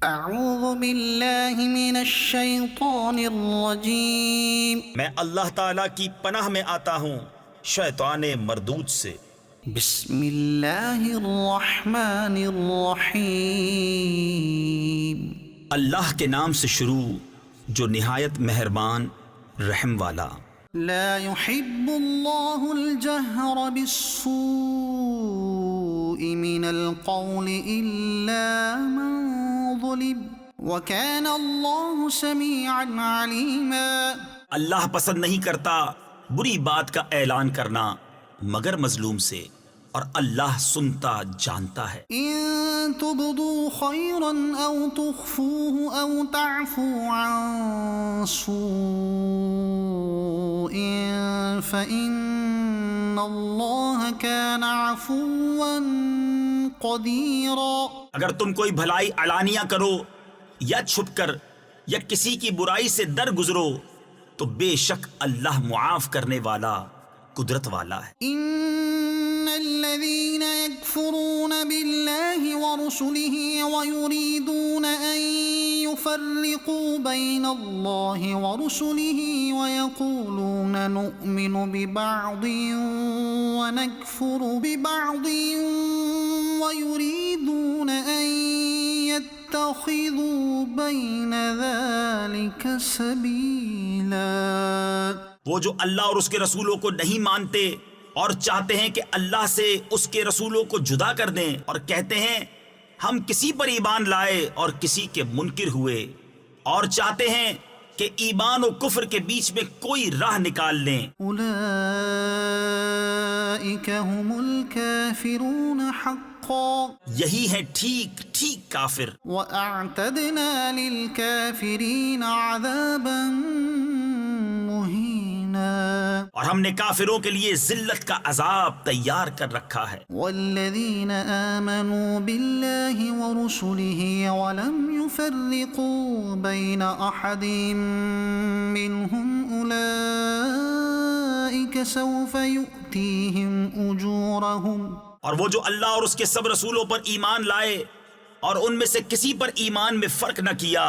اعوذ باللہ من الشیطان الرجیم میں اللہ تعالیٰ کی پناہ میں آتا ہوں شیطان مردود سے۔ بسم اللہ الرحمن الرحیم اللہ کے نام سے شروع جو نہایت مہربان رحم والا۔ لا يحب اللہ الجہر بالسوء من القول الا من ظلم وكان اللہ سمیعا علیما۔ اللہ پسند نہیں کرتا بری بات کا اعلان کرنا مگر مظلوم سے، اور اللہ سنتا جانتا ہے۔ ان تبدوا خيرا او تخفوه او تعفوا عن سوء فإن الله كان عفوا قديرا۔ اگر تم کوئی بھلائی علانیہ کرو یا چھپ کر یا کسی کی برائی سے در گزرو تو بے شک اللہ معاف کرنے والا قدرت والا ہے۔ ان الذين يكفرون بالله ورسله ويريدون ان يفرقوا بين الله ورسله ويقولون نؤمن ببعض ونكفر ببعض ويريدون ان يتخذوا بين ذلك سبيلا۔ وہ جو اللہ اور اس کے رسولوں کو نہیں مانتے اور چاہتے ہیں کہ اللہ سے اس کے رسولوں کو جدا کر دیں، اور کہتے ہیں ہم کسی پر ایمان لائے اور کسی کے منکر ہوئے، اور چاہتے ہیں کہ ایمان و کفر کے بیچ میں کوئی راہ نکال لیں۔ اولئک هم الکافرون حقا، یہی ہے ٹھیک ٹھیک کافر۔ وَأَعْتَدْنَا لِلْكَافِرِينَ عَذَابًا مُهِينًا، اور ہم نے کافروں کے لیے ذلت کا عذاب تیار کر رکھا ہے۔ وَالَّذِينَ آمَنُوا بِاللَّهِ وَرُسُلِهِ وَلَمْ يُفَرِّقُوا بَيْنَ أَحَدٍ مِّنْهُمْ أُولَئِكَ سَوْفَ يُؤْتِيهِمْ أُجُورَهُمْ۔ اور وہ جو اللہ اور اس کے سب رسولوں پر ایمان لائے اور ان میں سے کسی پر ایمان میں فرق نہ کیا،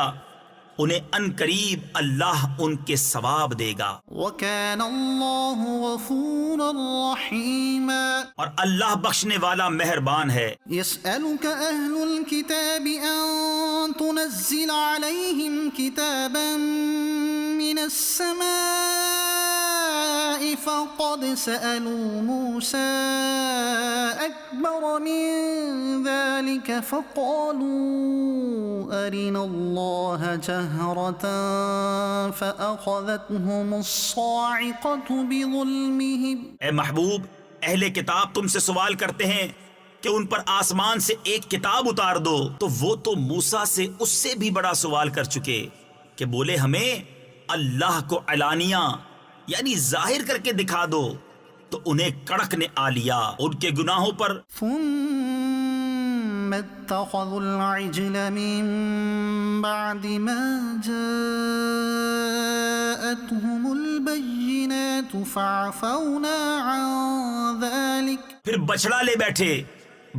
انہیں ان قریب اللہ ان کے ثواب دے گا۔ وَكَانَ اللَّهُ غَفُورًا رَّحِيمًا، اور اللہ بخشنے والا مہربان ہے۔ يَسْأَلُكَ أَهْلُ الْكِتَابِ أَن تُنَزِّلَ عَلَيْهِمْ كِتَابًا مِّنَ السَّمَاءِ فَقَدْ سَأَلُوا مُوسَىٰ أَكْبَرَ مِن ذَلِكَ فَقَالُوا أَرِنَا اللَّهَ جَهْرَةً فَأَخَذَتْهُمُ الصَّاعِقَةُ بِظُلْمِهِمْ۔ اے محبوب، اہل کتاب تم سے سوال کرتے ہیں کہ ان پر آسمان سے ایک کتاب اتار دو، تو وہ تو موسیٰ سے اس سے بھی بڑا سوال کر چکے کہ بولے ہمیں اللہ کو علانیہ یعنی ظاہر کر کے دکھا دو، تو انہیں کڑک نے آ لیا ان کے گناہوں پر۔ ثم اتخذوا العجل من بعد ما جاءتهم البينات فعفونا عن ذلك، پھر بچڑا لے بیٹھے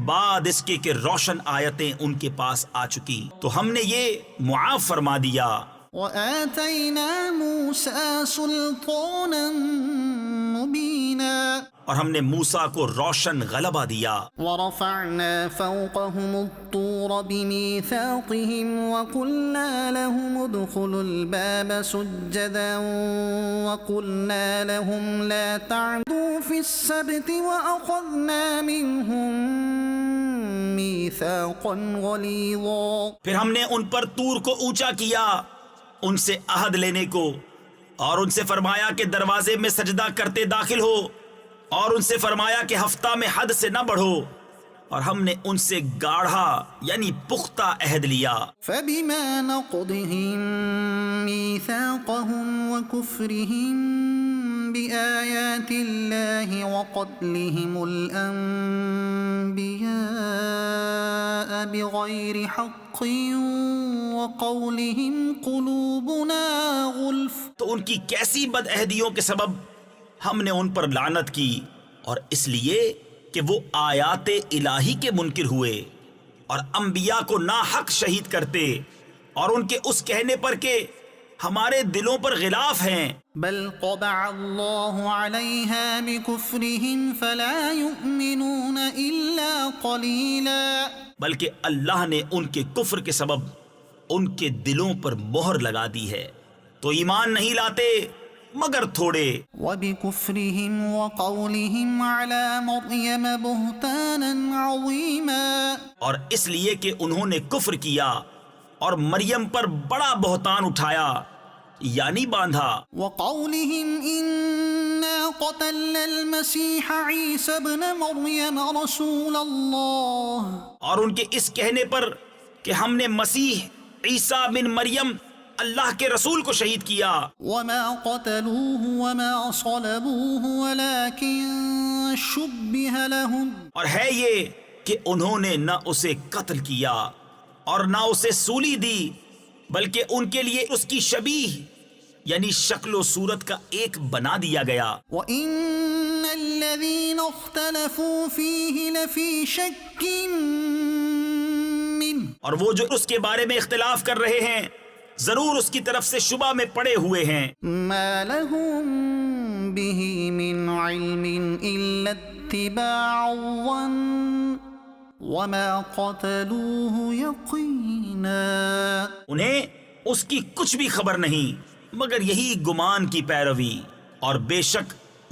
بعد اس کے کہ روشن آیتیں ان کے پاس آ چکی، تو ہم نے یہ معاف فرما دیا۔ وآتينا موسى سلطانا مبينا، اور ہم نے موسیٰ کو روشن غلبہ دیا۔ ورفعنا فوقهم الطور بميثاقهم وقلنا لهم ادخلوا الباب سجدا وقلنا لهم لا تعدوا في السبت وأخذنا منهم ميثاقا غليظا۔ پھر ہم نے ان پر طور کو اونچا کیا ان سے عہد لینے کو، اور ان سے فرمایا کہ دروازے میں سجدہ کرتے داخل ہو، اور ان سے فرمایا کہ ہفتہ میں حد سے نہ بڑھو، اور ہم نے ان سے گاڑھا یعنی پختہ عہد لیا۔ فبما نقضهم ميثاقهم وكفرهم بآيات الله وقتلهم الأنبياء بغير حق وقولهم قلوبنا غلف، تو ان کی کیسی بد عہدیوں کے سبب ہم نے ان پر لعنت کی، اور اس لیے کہ وہ آیات الہی کے منکر ہوئے، اور انبیاء کو ناحق شہید کرتے، اور ان کے اس کہنے پر کہ ہمارے دلوں پر غلاف ہیں۔ بل طبع اللہ علیہا بکفرہم فلا یؤمنون الا قلیلا، بلکہ اللہ نے ان کے کفر کے سبب ان کے دلوں پر مہر لگا دی ہے، تو ایمان نہیں لاتے مگر تھوڑے۔ وبکفرہم وقولہم علی مریم بہتانا عظیما، اور اس لیے کہ انہوں نے کفر کیا اور مریم پر بڑا بہتان اٹھایا یعنی باندھا۔ وقولہم انا قتلنا المسیح عیسی ابن مریم رسول اللہ، اور ان کے اس کہنے پر کہ ہم نے مسیح عیسیٰ بن مریم اللہ کے رسول کو شہید کیا۔ وما قتلوه وما صلبوه ولكن شبه لهم، اور ہے یہ کہ انہوں نے نہ اسے قتل کیا اور نہ اسے سولی دی، بلکہ ان کے لیے اس کی شبیہ یعنی شکل و صورت کا ایک بنا دیا گیا۔ وَإِنَّ الَّذِينَ اخْتَلَفُوا فِيهِ لَفِي شَكٍّ مِّنْهُ، اور وہ جو اس کے بارے میں اختلاف کر رہے ہیں ضرور اس کی طرف سے شبہ میں پڑے ہوئے ہیں۔ مَا لَهُم بِهِ مِنْ عِلْمٍ إِلَّا اتِّبَاعَ الظَّنِّ وَمَا قَتَلُوهُ يَقِينًا، انہیں اس کی کچھ بھی خبر نہیں مگر یہی گمان کی پیروی، اور بے شک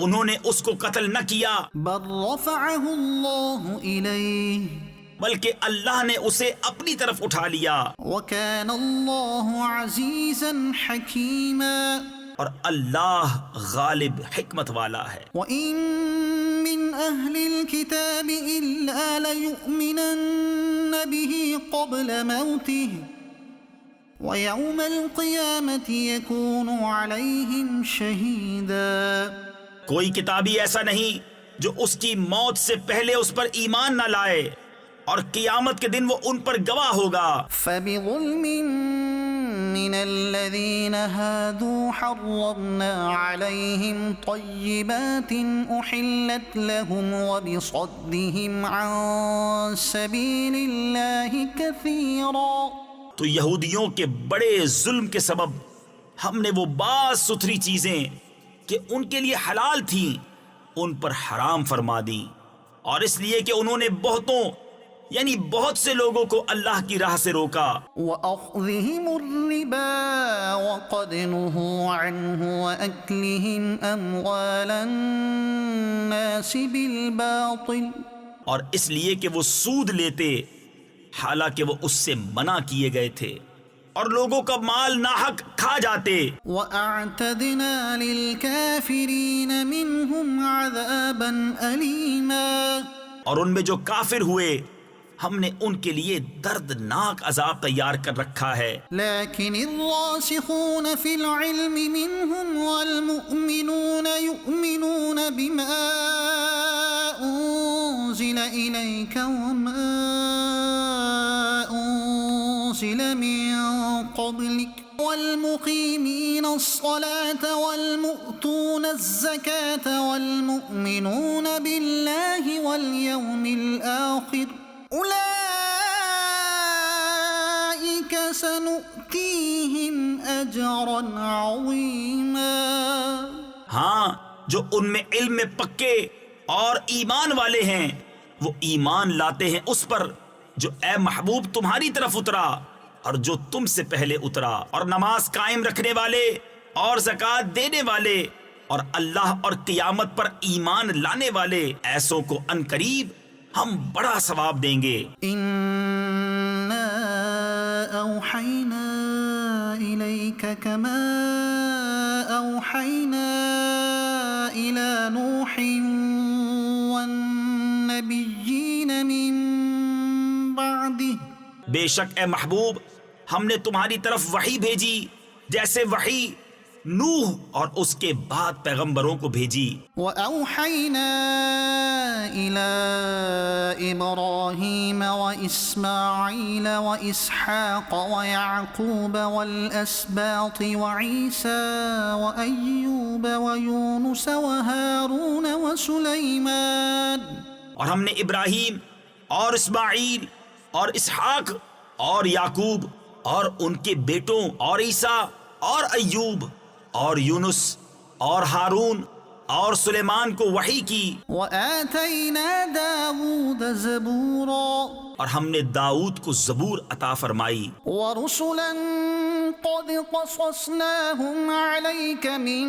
انہوں نے اس کو قتل نہ کیا بَلْ رَفَعَهُ اللَّهُ إِلَيْهِ بلکہ اللہ نے اسے اپنی طرف اٹھا لیا، وَكَانَ اللَّهُ عَزِيزًا حَكِيمًا، اور اللہ غالب حکمت والا ہے۔ وَإِن مِّنْ أَهْلِ الْكِتَابِ إِلَّا لَيُؤْمِنَنَّ بِهِ قَبْلَ مَوْتِهِ وَيَوْمَ الْقِيَامَةِ يَكُونُ عَلَيْهِمْ شَهِيدًا، کوئی کتابی ایسا نہیں جو اس کی موت سے پہلے اس پر ایمان نہ لائے، اور قیامت کے دن وہ ان پر گواہ ہوگا۔ فَبِظُلْمٍ مِّنَ الَّذِينَ هَادُوا حَرَّمْنَا عَلَيْهِمْ طَيِّبَاتٍ أُحِلَّتْ لَهُمْ وَبِصَدِّهِمْ عَن سَبِيلِ اللَّهِ كَثِيرًا، تو یہودیوں کے بڑے ظلم کے سبب ہم نے وہ بعض ستھری چیزیں کہ ان کے لیے حلال تھیں ان پر حرام فرما دی، اور اس لیے کہ انہوں نے بہتوں یعنی بہت سے لوگوں کو اللہ کی راہ سے روکا۔ وَأَخْذِهِمُ الرِّبَا وَقَدْ نُهُوا عَنْهُ وَأَكْلِهِمْ أَمْوَالَ النَّاسِ بِالْبَاطِلِ، اور اس لیے کہ وہ سود لیتے حالانکہ وہ اس سے منع کیے گئے تھے، اور لوگوں کا مال ناحق کھا جاتے۔ وَأَعْتَدْنَا لِلْكَافِرِينَ مِنْهُمْ عَذَابًا أَلِيمًا، اور ان میں جو کافر ہوئے ہم نے ان کے لیے دردناک عذاب تیار کر رکھا ہے۔ لكن الراسخون في العلم منهم والمؤمنون يؤمنون بما أنزل إليك وما أنزل من قبلك والمقيمين الصلاة والمؤتون الزكاة والمؤمنون بالله واليوم الآخر أولئك سنؤتيهم أجرا عظيما، ہاں جو ان میں علم میں پکے اور ایمان والے ہیں وہ ایمان لاتے ہیں اس پر جو اے محبوب تمہاری طرف اترا اور جو تم سے پہلے اترا، اور نماز قائم رکھنے والے اور زکوٰۃ دینے والے اور اللہ اور قیامت پر ایمان لانے والے، ایسوں کو عنقریب ہم بڑا ثواب دیں گے۔ إنا أوحينا إليك كما أوحينا إلى نوح والنبيين من بعده، بے شک اے محبوب ہم نے تمہاری طرف وحی بھیجی جیسے وحی نوح اور اس کے بعد پیغمبروں کو بھیجی۔ وأوحينا إلى إبراهيم وإسماعيل وإسحاق ويعقوب والأسباط وعيسى وأيوب ويونس وهارون وسليمان، اور ہم نے ابراہیم اور اسماعیل اور اسحاق اور یعقوب اور ان کے بیٹوں اور عیسیٰ اور ایوب اور یونس اور ہارون اور سلیمان کو وحی کی، وآتينا داود زبورا اور ہم نے داؤد کو زبور عطا فرمائی، ورسلا قد قصصناهم عليك من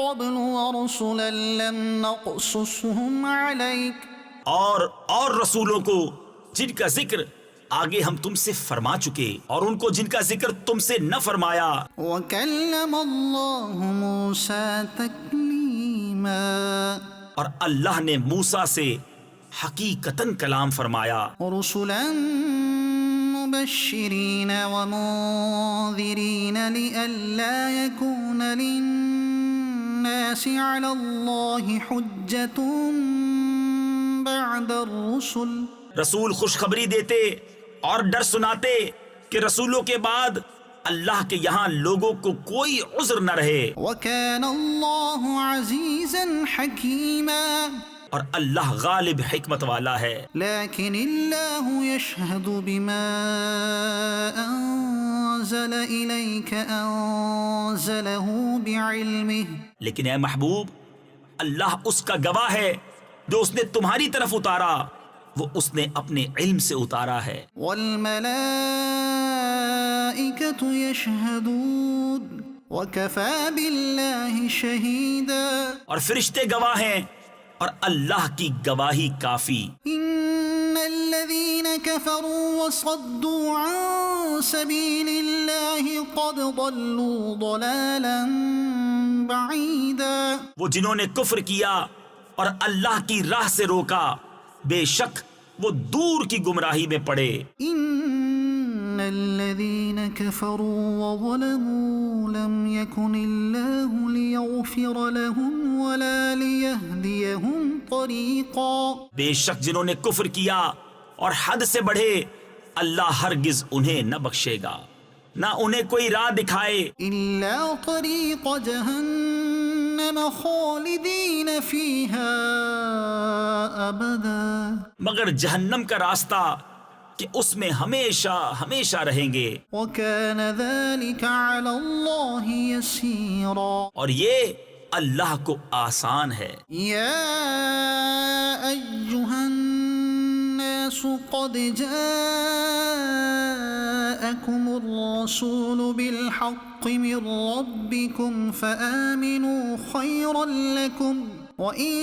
قبل ورسلا لم نقصصهم عليك اور رسولوں کو جن کا ذکر آگے ہم تم سے فرما چکے اور ان کو جن کا ذکر تم سے نہ فرمایا، وكلم الله موسى تكليما اور اللہ نے موسیٰ سے حقیقتاً کلام فرمایا، رسلا مبشرين ومنذرين لئلا يكون للناس على الله حجة بعد الرسل، رسول خوشخبری دیتے اور ڈر سناتے کہ رسولوں کے بعد اللہ کے یہاں لوگوں کو کوئی عذر نہ رہے، وكان الله عزيزا حكيما اور اللہ غالب حکمت والا ہے، لكن الله يشهد بما أنزل إليك أنزله بعلمه لیکن اے محبوب اللہ اس کا گواہ ہے جو اس نے تمہاری طرف اتارا، وہ اس نے اپنے علم سے اتارا ہے، والملائكة يشهدون وكفى بالله شهيدا اور فرشتے گواہ ہیں اور اللہ کی گواہی کافی، إن الذين كفروا وصدوا عن سبيل الله قد ضلوا ضلالا بعيدا، وہ جنہوں نے کفر کیا اور اللہ کی راہ سے روکا بے شک وہ دور کی گمراہی میں پڑے، إن الذين كفروا وظلموا لم يكن الله ليغفر لهم ولا ليهديهم طريقا، بے شک جنہوں نے کفر کیا اور حد سے بڑھے اللہ ہرگز انہیں نہ بخشے گا نہ انہیں کوئی راہ دکھائے، إلا طريق جهنم خالدين فيها أبدا، مگر جہنم کا راستہ کہ اس میں ہمیشہ ہمیشہ رہیں گے، وكان ذلك على الله يسيرا، اور یہ اللہ کو آسان ہے، يا أيها الناس قد جاءكم الرسول بالحق من ربكم فآمنوا خيرا لكم وإن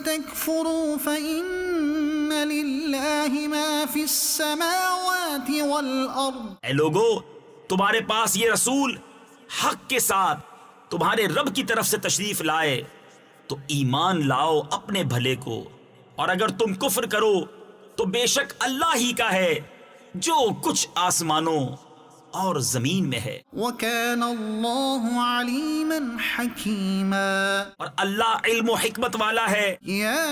تكفروا فإن لله ما في السماوات والأرض، اے لوگو تمہارے پاس یہ رسول حق کے ساتھ تمہارے رب کی طرف سے تشریف لائے تو ایمان لاؤ اپنے بھلے کو، اور اگر تم کفر کرو تو بے شک اللہ ہی کا ہے جو کچھ آسمانوں اور زمین میں ہے، وكان الله عليما حكيما، اور اللہ علم و حکمت والا ہے، يا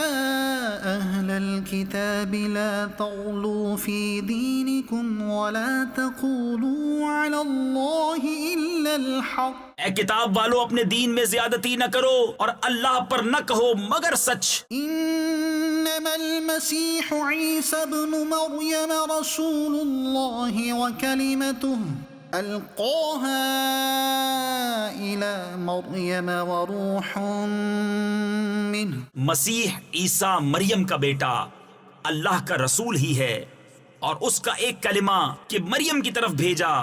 أهل الكتاب لا تغلوا في دينكم ولا تقولوا على الله إلا الحق، اے کتاب والو اپنے دین میں زیادتی نہ کرو اور اللہ پر نہ کہو مگر سچ، إنما المسيح عيسى ابن مريم رسول الله وكلمته ألقاها إلى مريم وروح منه، مسیح عیسیٰ مریم کا بیٹا اللہ کا رسول ہی ہے اور اس کا ایک کلمہ کہ مریم کی طرف بھیجا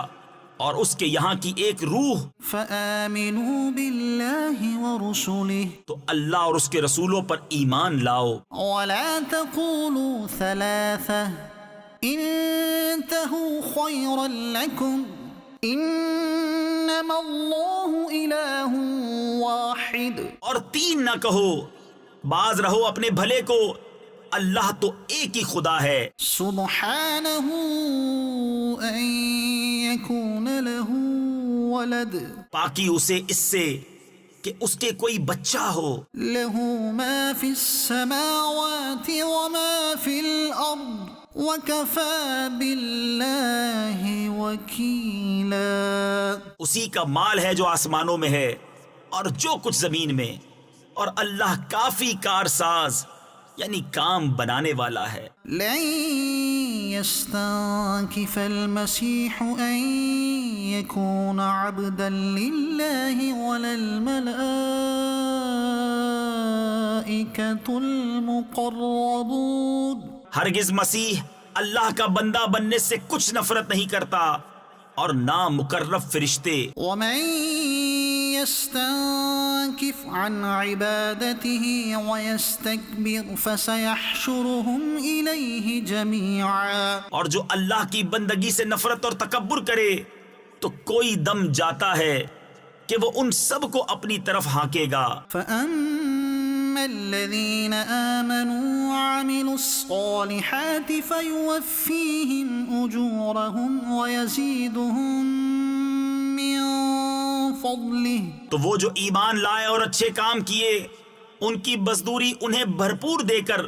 اور اس کے یہاں کی ایک روح، فآمنوا بالله ورسله تو اللہ اور اس کے رسولوں پر ایمان لاؤ، ولا تقولوا ثلاثة انتهوا خيرا لكم إنما الله إله واحد، اور تین نہ کہو، باز رہو اپنے بھلے کو، اللہ تو ایک ہی خدا ہے، سبحانه أن يكون له ولد پاکی اسے اس سے کہ اس کے کوئی بچہ ہو، له ما في السماوات وما في الأرض وكفى بالله وكيلا، اسی کا مال ہے جو آسمانوں میں ہے اور جو کچھ زمین میں، اور اللہ کافی کارساز یعنی کام بنانے والا ہے۔ لن يستنكف المسيح أن يكون عبدا لله ولا الملائكة المقربون۔ ہرگز مسیح اللہ کا بندہ بننے سے کچھ نفرت نہیں کرتا اور نہ مقرب فرشتے۔ ومن يستنكف عن عبادته ويستكبر فسيحشرهم إليه جميعا۔ اور جو اللہ کی بندگی سے نفرت اور تکبر کرے تو کوئی دم جاتا ہے کہ وہ ان سب کو اپنی طرف ہانکے گا۔ فأما الذين آمنوا وعملوا الصالحات فيوفيهم أجورهم ويزيدهم من فضله۔ تو وہ جو ایمان لائے اور اچھے کام کیے ان کی مزدوری انہیں بھرپور دے کر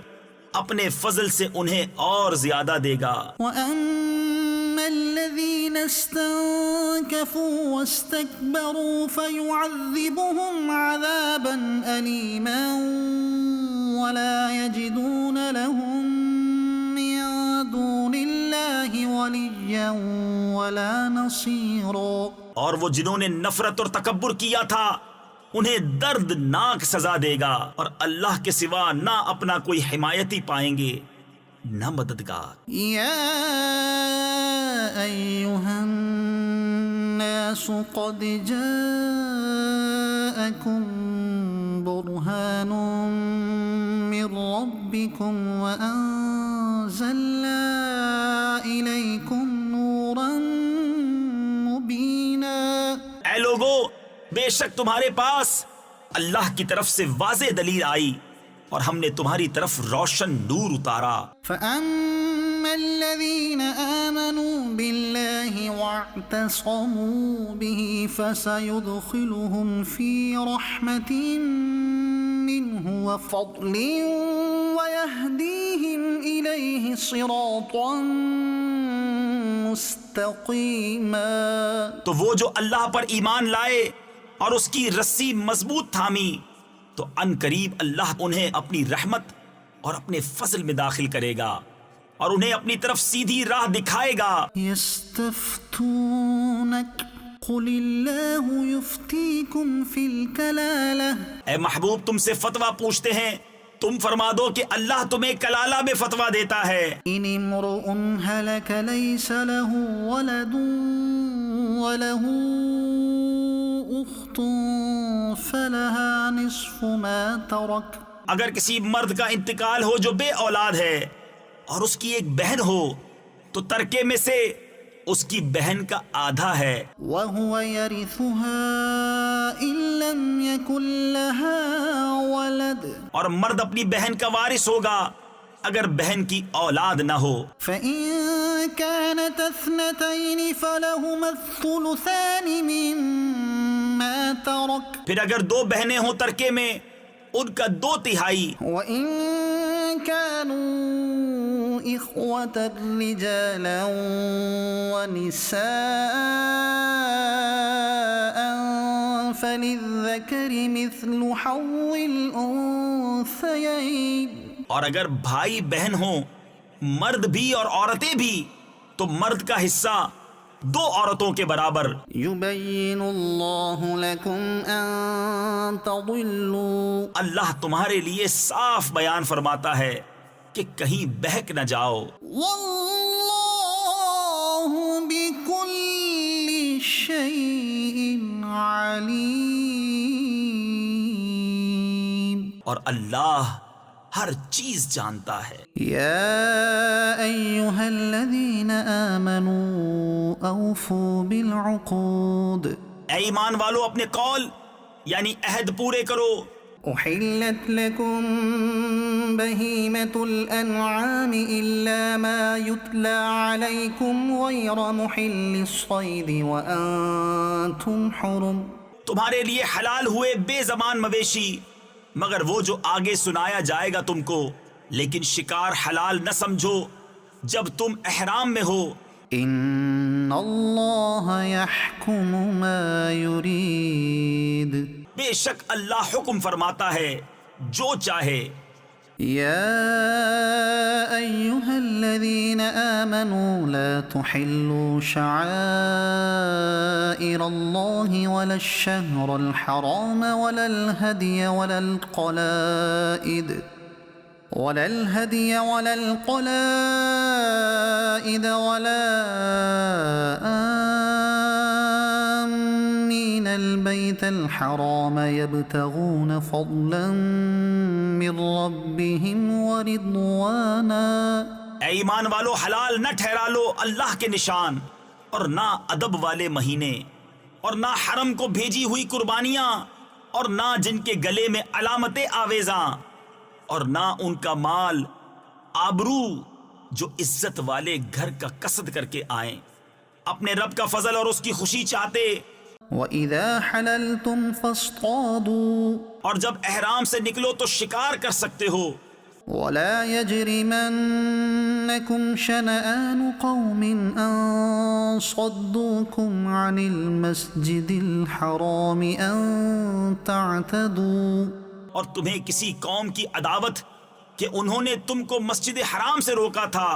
اپنے فضل سے انہیں اور زیادہ دے گا۔ وَأَمَّا الَّذِينَ اسْتَنكَفُوا وَاسْتَكْبَرُوا فَيُعَذِّبُهُمْ عَذَابًا أَلِيمًا وَلَا يَجِدُونَ لَهُم مِّن دُونِ اللَّهِ وَلِيًّا وَلَا نَصِيرًا۔ اور وہ جنہوں نے نفرت اور تکبر کیا تھا انہیں دردناک سزا دے گا اور اللہ کے سوا نہ اپنا کوئی حمایتی پائیں گے نہ مددگار۔ يا أيها الناس قد جاءكم برهان من ربكم وأنزلنا إليكم نورا مبينا۔ اے لوگو، بے شک تمہارے پاس اللہ کی طرف سے واضح دلیل آئی اور ہم نے تمہاری طرف روشن نور اتارا۔ فأما الذين آمنوا بالله واعتصموا به فسيدخلهم في رحمة منه وفضل ويهديهم إليه صراطا مستقيما۔ تو وہ جو اللہ پر ایمان لائے اور اس کی رسی مضبوط تھامی تو ان قریب اللہ انہیں اپنی رحمت اور اپنے فضل میں داخل کرے گا اور انہیں اپنی طرف سیدھی راہ دکھائے گا۔ يستفتونك قل الله يفتيكم في الكلالة۔ اے محبوب، تم سے فتویٰ پوچھتے ہیں، تم فرما دو کہ اللہ تمہیں کلالہ میں فتویٰ دیتا ہے۔ إن امرؤ هلك ليس له ولد وله أخت فلها نصف ما ترك۔ اگر کسی مرد کا انتقال ہو جو بے اولاد ہے اور اس کی ایک بہن ہو تو ترکے میں سے اس کی بہن کا آدھا ہے۔ وهو يرثها إن لم يكن لها ولد۔ اور مرد اپنی بہن کا وارث ہوگا اگر بہن کی اولاد نہ ہو۔ فإن كانت اثنتين فلهما الثلثان مما ترك۔ پھر اگر دو بہنیں ہوں ترکے میں ان کا 2/3۔ وإن كانوا إخوة رجالا ونساء فللذكر مثل حظ الأنثيين۔ اور اگر بھائی بہن ہوں مرد بھی اور عورتیں بھی تو مرد کا حصہ 2 عورتوں کے برابر۔ يبين الله لكم أن تضلوا۔ اللہ تمہارے لیے صاف بیان فرماتا ہے کہ کہیں بہک نہ جاؤ۔ والله بكل شيء عليم۔ اور اللہ ہر چیز جانتا ہے۔ يا أيها الذين آمنوا أوفوا بالعقود۔ اے ایمان والو، اپنے قول یعنی عہد پورے کرو۔ أحلت لكم بهيمة الأنعام إلا ما يتلى عليكم غير محل الصيد وأنتم حرم۔ تمہارے لیے حلال ہوئے بے زبان مویشی مگر وہ جو آگے سنایا جائے گا تم کو، لیکن شکار حلال نہ سمجھو جب تم احرام میں ہو۔ إن الله يحكم ما يريد۔ بے شک اللہ حکم فرماتا ہے جو چاہے۔ يا أيها الذين آمنوا لا تحلوا شعائر الله ولا الشهر الحرام ولا الهدي ولا القلائد ولا آمين البيت الحرام يبتغون فضلا من ربهم ورضوانا. اے ایمان والو، حلال نہ ٹھہرا لو اللہ کے نشان اور نہ ادب والے مہینے اور نہ حرم کو بھیجی ہوئی قربانیاں اور نہ جن کے گلے میں علامت آویزاں اور نہ ان کا مال آبرو جو عزت والے گھر کا قصد کر کے آئیں، اپنے رب کا فضل اور اس کی خوشی چاہتے. وَإِذَا حَلَلْتُمْ فَاصْطَادُوا اور جب احرام سے نکلو تو شکار کر سکتے ہو. وَلَا يَجْرِمَنَّكُمْ شَنَآنُ قَوْمٍ أَن صَدُّوكُمْ عَنِ الْمَسْجِدِ الْحَرَامِ أَن تَعْتَدُوا. اور تمہیں کسی قوم کی عداوت کہ انہوں نے تم کو مسجد حرام سے روکا تھا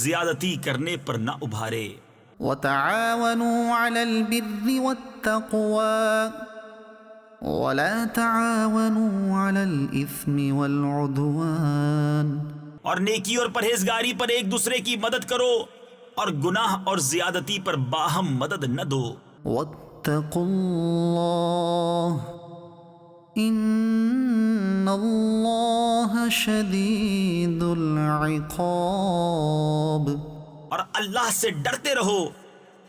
زیادتی کرنے پر نہ ابھارے. وَتَعَاوَنُوا عَلَى الْبِرِّ وَالتَّقْوَى وَلَا تَعَاوَنُوا عَلَى الْإِثْمِ وَالْعُدْوَانِ. اور نیکی اور پرہیزگاری پر ایک دوسرے کی مدد کرو اور گناہ اور زیادتی پر باہم مدد نہ دو. وَاتَّقُوا اللَّهَ إِنَّ اللَّهَ شَدِيدُ الْعِقَابِ. اور اللہ سے ڈرتے رہو،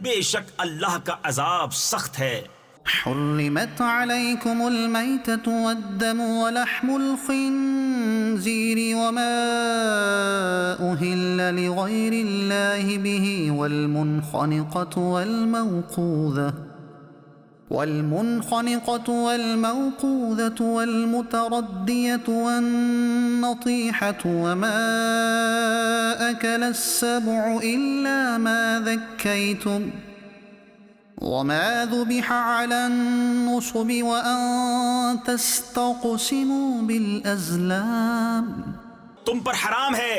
بے شک اللہ کا عذاب سخت ہے. حرمت عليكم الميتة والدم ولحم الخنزير وما أهل لغير الله به والمنخنقة والموقوذة والمتردية والنطيحة وما أكل السبع إلا ما ذكيتم وما ذبح على النصب وأن تستقسموا بالأزلام. تم پر حرام ہے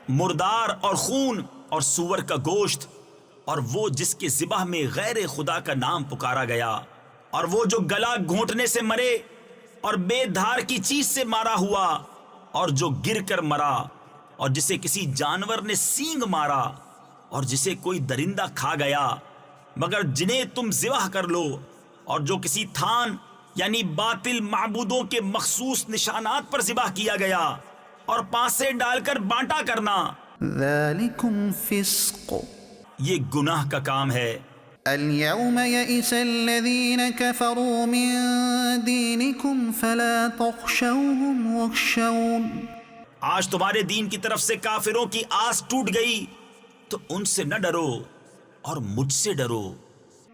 مردار اور خون اور سور کا گوشت اور وہ جس کے ذبح میں غیر خدا کا نام پکارا گیا اور وہ جو گلا گھونٹنے سے مرے اور بے دھار کی چیز سے مارا ہوا اور جو گر کر مرا اور جسے کسی جانور نے سینگ مارا اور جسے کوئی درندہ کھا گیا مگر جنہیں تم ذبح کر لو اور جو کسی تھان یعنی باطل معبودوں کے مخصوص نشانات پر ذبح کیا گیا اور پانسے ڈال کر بانٹا کرنا. ذالکم فسق. یہ گناہ کا کام ہے. اليوم يئس الذين كفروا من دينكم فلا تخشوهم واخشون. آج تمہارے دین کی طرف سے کافروں کی آس ٹوٹ گئی تو ان سے نہ ڈرو اور مجھ سے ڈرو.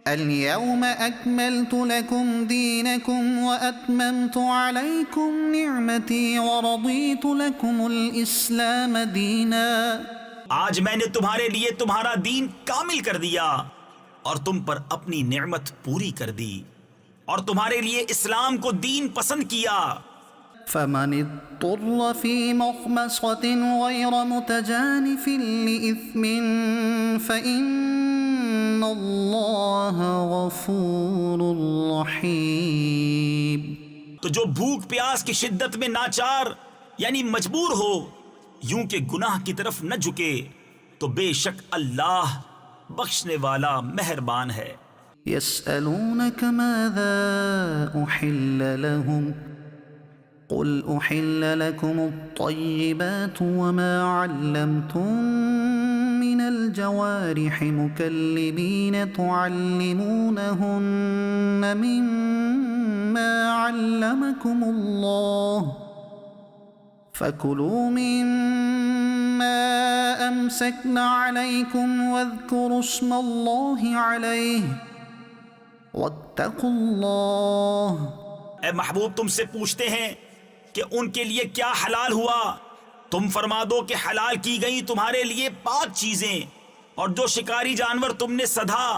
اليوم أكملت لكم دينكم وأتممت عليكم نعمتي ورضيت لكم الإسلام دينا. آج میں نے تمہارے لیے تمہارا دین کامل کر دیا اور تم پر اپنی نعمت پوری کر دی اور تمہارے لیے اسلام کو دین پسند کیا. فمن اضطر في مخمصة غير متجانف لإثم فإن الله غفور رحيم. تو جو بھوک پیاس کی شدت میں ناچار یعنی مجبور ہو یوں کہ گناہ کی طرف نہ جھکے تو بے شک اللہ بخشنے والا مہربان ہے. يسألونك ماذا أحل لهم قل أحل لكم الطيبات وما علمتم من الجوارح مكلبين تعلمونهن مما علمكم الله فكلوا مما أمسكن عليكم واذكروا اسم الله عليه واتقوا الله. اے محبوب تم سے پوچھتے ہیں کہ ان کے لیے کیا حلال ہوا، تم فرما دو کہ حلال کی گئی تمہارے لیے پاک چیزیں اور جو شکاری جانور تم نے سدھا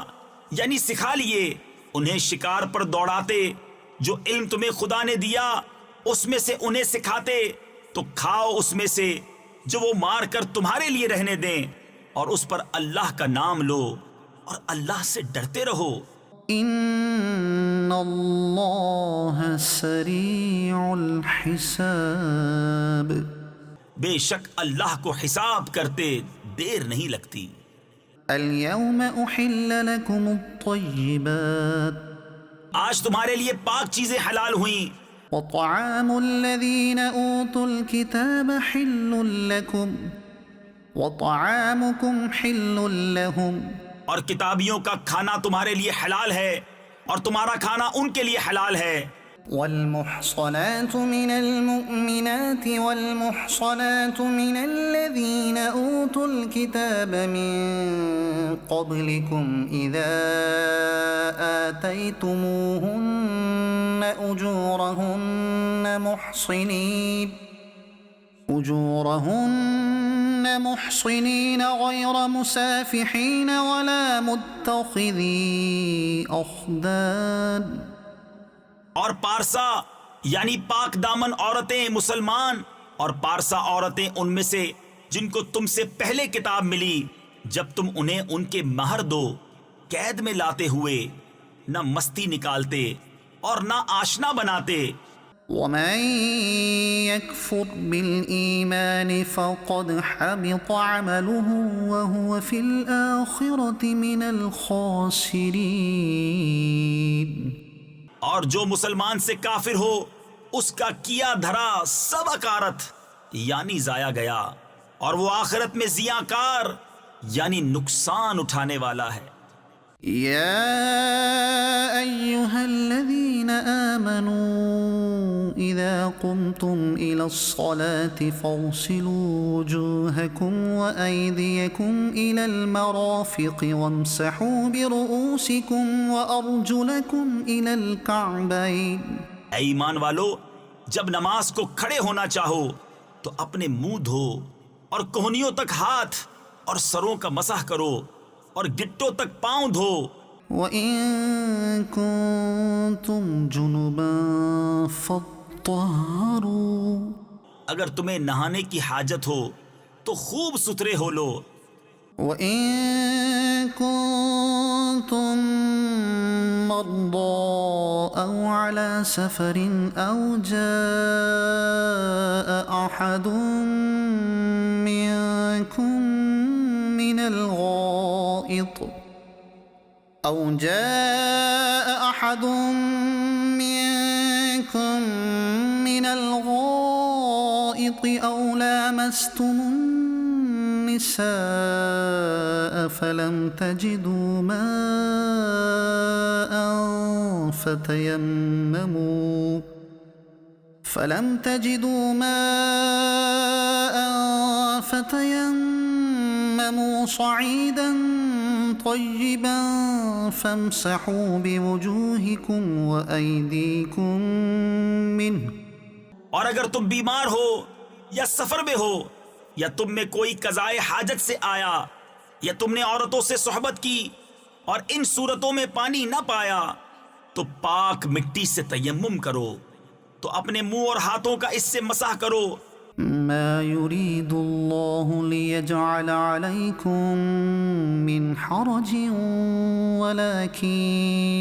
یعنی سکھا لیے انہیں شکار پر دوڑاتے، جو علم تمہیں خدا نے دیا اس میں سے انہیں سکھاتے تو کھاؤ اس میں سے جو وہ مار کر تمہارے لیے رہنے دیں، اور اس پر اللہ کا نام لو اور اللہ سے ڈرتے رہو۔ ان اللہ سریع الحساب، بے شک اللہ کو حساب کرتے دیر نہیں لگتی۔ اليوم احل لكم الطیبات آج تمہارے لیے پاک چیزیں حلال ہوئیں، وطعام الذين اوتوا الكتاب حل لكم وطعامكم حل لهم، اور کتابیوں کا کھانا تمہارے لیے حلال ہے اور تمہارا کھانا ان کے لیے حلال ہے۔ والمحصنات من المؤمنات والمحصنات من الذين اوتوا الكتاب من قبلكم اذا آتيتموهن أجورهن محصنين غير مسافحين ولا متخذي أخدان، اور پارسا یعنی پاک دامن عورتیں مسلمان اور پارسا عورتیں ان میں سے جن کو تم سے پہلے کتاب ملی، جب تم انہیں ان کے مہر دو قید میں لاتے ہوئے، نہ مستی نکالتے اور نہ آشنا بناتے۔ ومن يكفر بالإيمان فقد حبط عمله وهو في الآخرة من الخاسرين، اور جو مسلمان سے کافر ہو اس کا کیا دھرا سب اکارت یعنی ضائع گیا، اور وہ آخرت میں ضیاء کار یعنی نقصان اٹھانے والا ہے۔ يا أيها الذين آمنوا إذا قمتم إلى الصلاة فاغسلوا وجوهكم وأيديكم إلى المرافق وامسحوا برؤوسكم وأرجلكم إلى الكعبين۔ اے ایمان والو، جب نماز کو کھڑے ہونا چاہو تو اپنے منہ دھو اور کوہنیوں تک ہاتھ اور سروں کا مسح کرو اور گٹوں تک پاؤں دھو۔ وَإِن كُنتُمْ جُنُبًا فَاطَّهَّرُوا، اگر تمہیں نہانے کی حاجت ہو تو خوب ستھرے ہو لو۔ وَإِن كُنتُم مَّرْضَىٰ أَوْ عَلَىٰ سَفَرٍ أَوْ جَاءَ أَحَدٌ مِّنكُم من الغائط أو لامستم النساء فلم تجدوا ماء فتيمموا صعيدا طيبا فامسحوا بوجوهكم وأيديكم منه۔ اور اگر تم بیمار ہو یا سفر میں ہو یا تم میں کوئی قضائے حاجت سے آیا یا تم نے عورتوں سے صحبت کی اور ان صورتوں میں پانی نہ پایا تو پاک مٹی سے تیمم کرو، تو اپنے منہ اور ہاتھوں کا اس سے مسح کرو۔ ما يريد الله ليجعل عليكم من حرج ولكن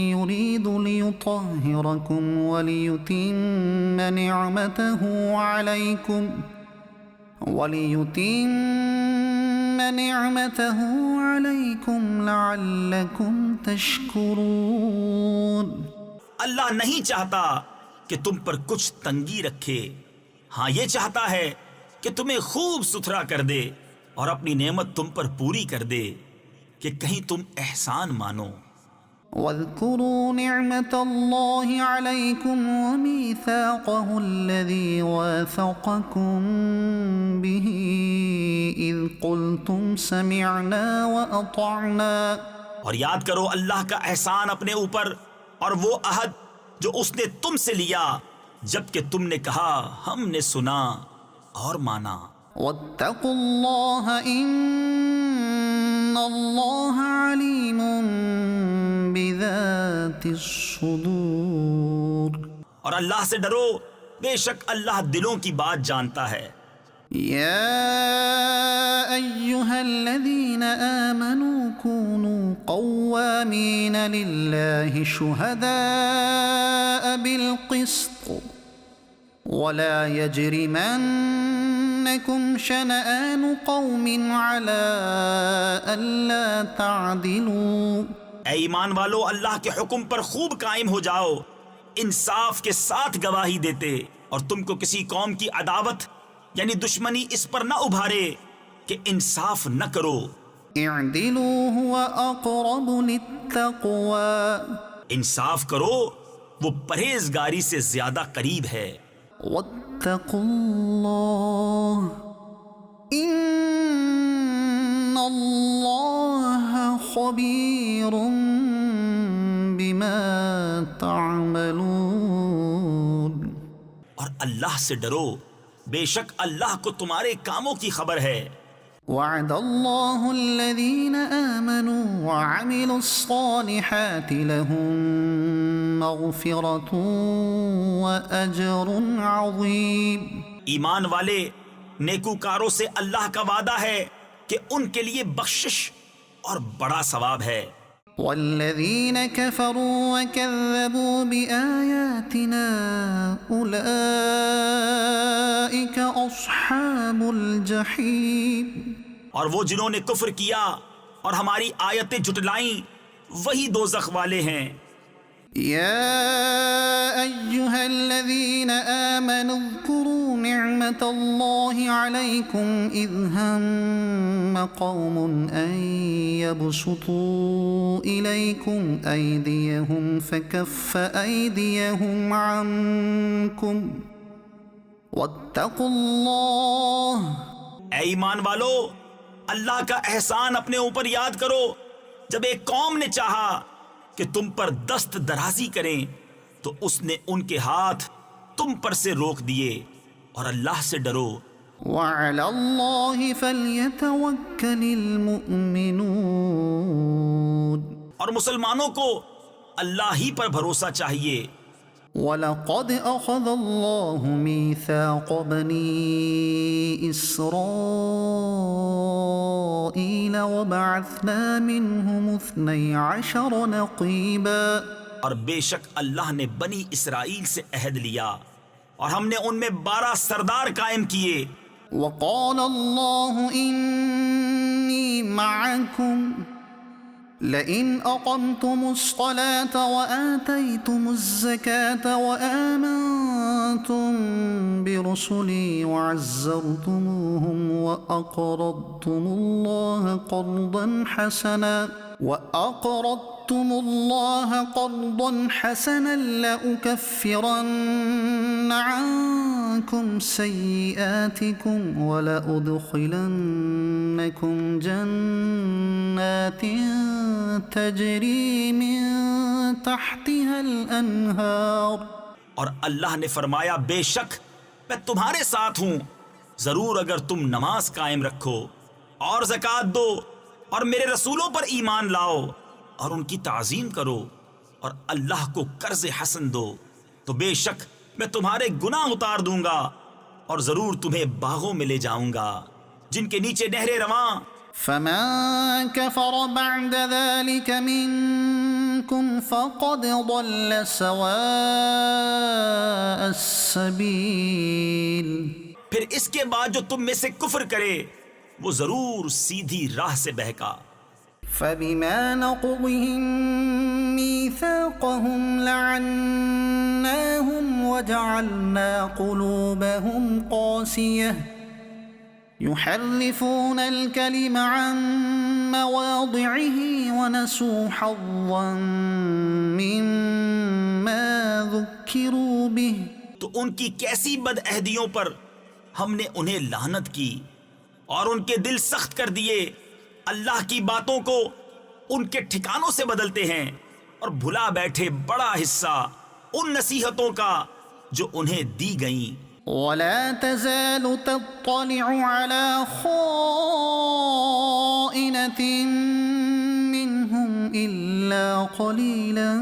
يريد ليطهركم وليتم نعمته عليكم لعلكم تشكرون۔ اللہ نہیں چاہتا کہ تم پر کچھ تنگی رکھے، ہاں یہ چاہتا ہے کہ تمہیں خوب ستھرا کر دے اور اپنی نعمت تم پر پوری کر دے کہ کہیں تم احسان مانو۔ واذكروا نعمة الله عليكم وميثاقه الذي واثقكم به إذ قلتم سمعنا وأطعنا۔ اور یاد کرو اللہ کا احسان اپنے اوپر اور وہ عہد جو اس نے تم سے لیا جبکہ تم نے کہا ہم نے سنا اور مانا۔ واتقوا الله إن الله عليم بذات الصدور۔ اور اللہ سے ڈرو، بے شک اللہ دلوں کی بات جانتا ہے۔ يا أيها الذين آمنوا كونوا قوامين لله شهداء بالقسط ولا يجرمنكم شنآن قوم على ألا تعدلوا۔ اے ایمان والو، اللہ کے حکم پر خوب قائم ہو جاؤ، انصاف کے ساتھ گواہی دیتے، اور تم کو کسی قوم کی عداوت یعنی دشمنی اس پر نہ ابھارے کہ انصاف نہ کرو۔ اعدلوا هو أقرب للتقوى، انصاف کرو، وہ پرہیزگاری سے زیادہ قریب ہے۔ واتقوا الله إن الله خبير بما تعملون۔ اور اللہ سے ڈرو، بے شک اللہ کو تمہارے کاموں کی خبر ہے۔ وعد الله الذين آمنوا وعملوا الصالحات لهم مغفرة وأجر عظيم۔ ایمان والے نیکوکاروں سے اللہ کا وعدہ ہے کہ ان کے لیے بخشش اور بڑا ثواب ہے۔ والذين كفروا وكذبوا بآياتنا أولئك أصحاب الجحيم۔ اور وہ جنہوں نے کفر کیا اور ہماری آیتیں جھٹلائیں وہی دوزخ والے ہیں۔ يا أيها الذين آمنوا اذكروا نعمة الله عليكم إذ هم قوم أن يبسطوا إليكم أيديهم فكف أيديهم عنكم واتقوا الله۔ اے ایمان والو، اللہ کا احسان اپنے اوپر یاد کرو جب ایک قوم نے چاہا کہ تم پر دست درازی کریں تو اس نے ان کے ہاتھ تم پر سے روک دیے، اور اللہ سے ڈرو۔ وعلى الله فليتوكل المؤمنون۔ اور مسلمانوں کو اللہ ہی پر بھروسہ چاہیے۔ وَلَقَدْ أَخَذَ اللَّهُ مِيثَاقَ بَنِي إِسْرَائِيلَ وَبَعَثْنَا مِنْهُمُ 12 نَقِيبًا۔ اور بے شک اللہ نے بنی اسرائیل سے عہد لیا اور ہم نے ان میں 12 سردار قائم کیے۔ وَقَالَ اللَّهُ إِنِّي مَعَكُمْ لئن أقمتم الصلاة وآتيتم الزكاة وآمنتم برسلي وعزرتموهم وأقرضتم الله قرضا حسنا لأكفرن عنكم سيئاتكم ولأدخلنكم جنات تجری من تحتها الانہار۔ اور اللہ نے فرمایا بے شک میں تمہارے ساتھ ہوں، ضرور اگر تم نماز قائم رکھو اور زکوٰۃ دو اور میرے رسولوں پر ایمان لاؤ اور ان کی تعظیم کرو اور اللہ کو قرض حسن دو تو بے شک میں تمہارے گناہ اتار دوں گا اور ضرور تمہیں باغوں میں لے جاؤں گا جن کے نیچے نہریں رواں۔ فمن كفر بعد ذلك منكم فقد ضل سواء السبيل۔ پھر اس کے بعد جو تم میں سے کفر کرے وہ ضرور سیدھی راہ سے بہکا۔ فبما نقضهم ميثاقهم لعناهم وجعلنا قلوبهم قاسية يحرفون الكلم عن مواضعه ونسوا حظا مما ذكروا به۔ تو ان کی کیسی بدعہدیوں پر ہم نے انہیں لعنت کی اور ان کے دل سخت کر دیے، اللہ کی باتوں کو ان کے ٹھکانوں سے بدلتے ہیں اور بھلا بیٹھے بڑا حصہ ان نصیحتوں کا جو انہیں دی گئیں۔ ولا تزال تطلع على خائنة منهم إلا قليلا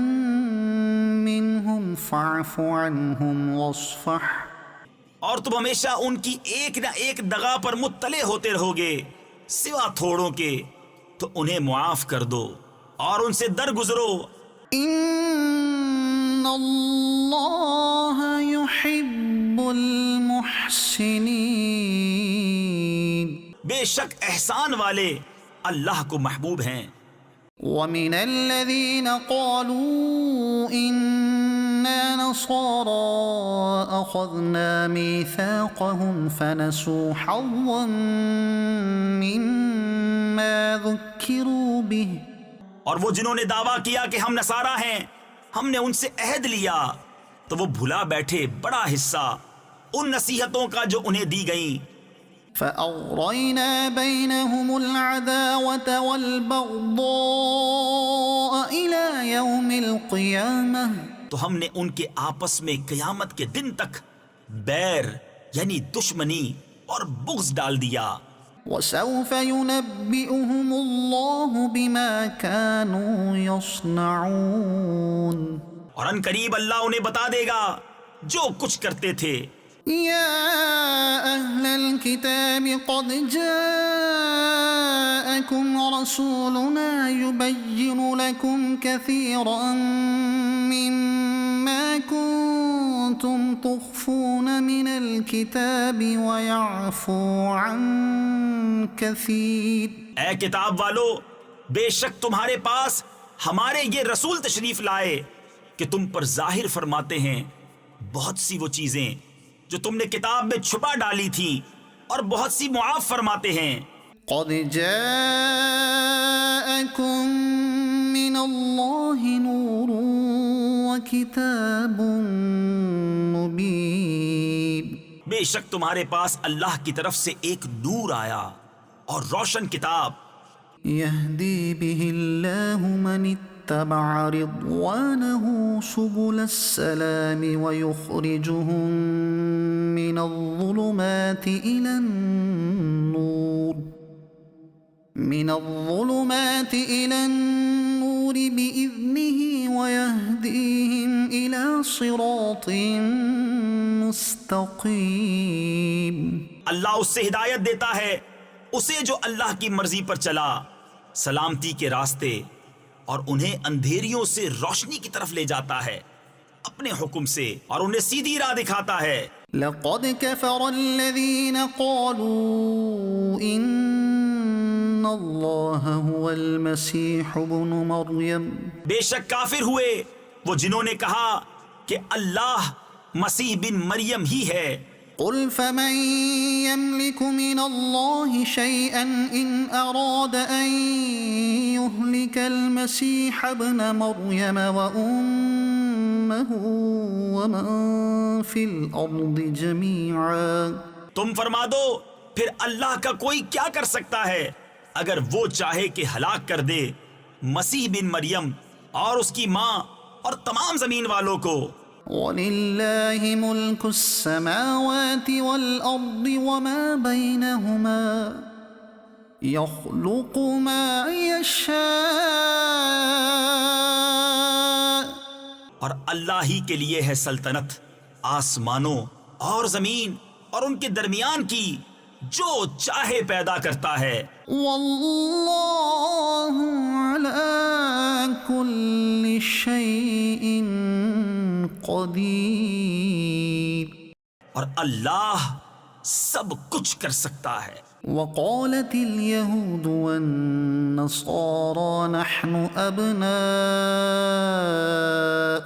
منهم فاعف عنهم واصفح اور تم ہمیشہ ان کی ایک نہ ایک دغا پر مطلع ہوتے رہو گے سوا تھوڑوں کے، تو انہیں معاف کر دو اور ان سے درگزرو۔ ان اللہ یحب المحسنین، بے شک احسان والے اللہ کو محبوب ہیں۔ ومن الذين قالوا إنا نصارى أخذنا ميثاقهم فنسوا حظا مما ذكروا به، اور وہ جنہوں نے دعویٰ کیا کہ ہم نصارہ ہیں، ہم نے ان سے عہد لیا تو وہ بھلا بیٹھے بڑا حصہ ان نصیحتوں کا جو انہیں دی گئیں۔ فأغرينا بينهم العداوة والبغضاء إلى يوم القيامة، تو ہم نے ان کے آپس میں قیامت کے دن تک بیر یعنی دشمنی اور بغض ڈال دیا۔ وسوف ينبئهم الله بما كانوا يصنعون، اور ان قریب اللہ انہیں بتا دے گا جو کچھ کرتے تھے۔ يا أهل الكتاب قد جاءكم رسولنا يبين لكم كثيرا مما كنتم تخفون من الكتاب ويعفو عن كثير۔ اے کتاب والو، بے شک تمہارے پاس ہمارے یہ رسول تشریف لائے کہ تم پر ظاہر فرماتے ہیں بہت سی وہ چیزیں جو تم نے کتاب میں چھپا ڈالی تھی، اور بہت سی معاف فرماتے ہیں۔ قد جاءكم من الله نور وكتاب مبين، بے شک تمہارے پاس اللہ کی طرف سے ایک نور آیا اور روشن کتاب، يهدي به الله من اتبع رضوانه سبل السلام ويخرجهم من الظلمات إلى النور بإذنه ويهديهم إلى صراط مستقيم۔ اللہ اس سے ہدایت دیتا ہے اسے جو اللہ کی مرضی پر چلا سلامتی کے راستے، اور انہیں اندھیریوں سے روشنی کی طرف لے جاتا ہے اپنے حکم سے، اور انہیں سیدھی راہ دکھاتا ہے۔ لقد كفر الذين قالوا إن الله هو المسيح ابن مريم، بے شک کافر ہوئے وہ جنہوں نے کہا کہ اللہ مسیح بن مریم ہی ہے۔ قل فمن يملك من الله شيئا إن أراد أن يهلك المسيح ابن مريم وأمه ومن في الأرض جميعا، تم فرما دو پھر اللہ کا کوئی کیا کر سکتا ہے اگر وہ چاہے کہ ہلاک کر دے مسیح بن مریم اور اس کی ماں اور تمام زمین والوں کو۔ وَلِلَّهِ مُلْكُ السَّمَاوَاتِ وَالْأَرْضِ وَمَا بَيْنَهُمَا يَخْلُقُ مَا يَشَاءُ، اور اللہ ہی کے لیے ہے سلطنت آسمانوں اور زمین اور ان کے درمیان کی، جو چاہے پیدا کرتا ہے۔ وَاللَّهُ عَلَى كُلِّ شَيْءٍ قدیر، اور اللہ سب کچھ کر سکتا ہے۔ وقالت اليهود والنصارى نحن أبناء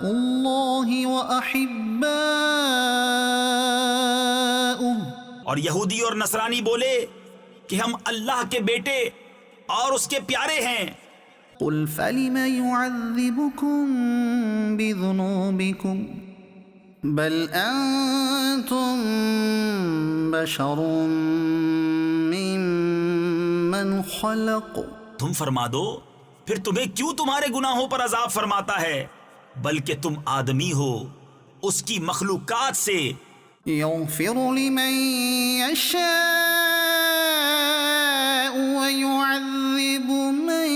الله وأحباؤه، اور یہودی اور نصرانی بولے کہ ہم اللہ کے بیٹے اور اس کے پیارے ہیں۔ قل فلم يعذبكم بذنوبكم بل أنتم بشر ممن خلق، تم فرما دو پھر تمہیں کیوں تمہارے گناہوں پر عذاب فرماتا ہے، بلکہ تم آدمی ہو اس کی مخلوقات سے۔ يغفر لمن يشاء ويعذب من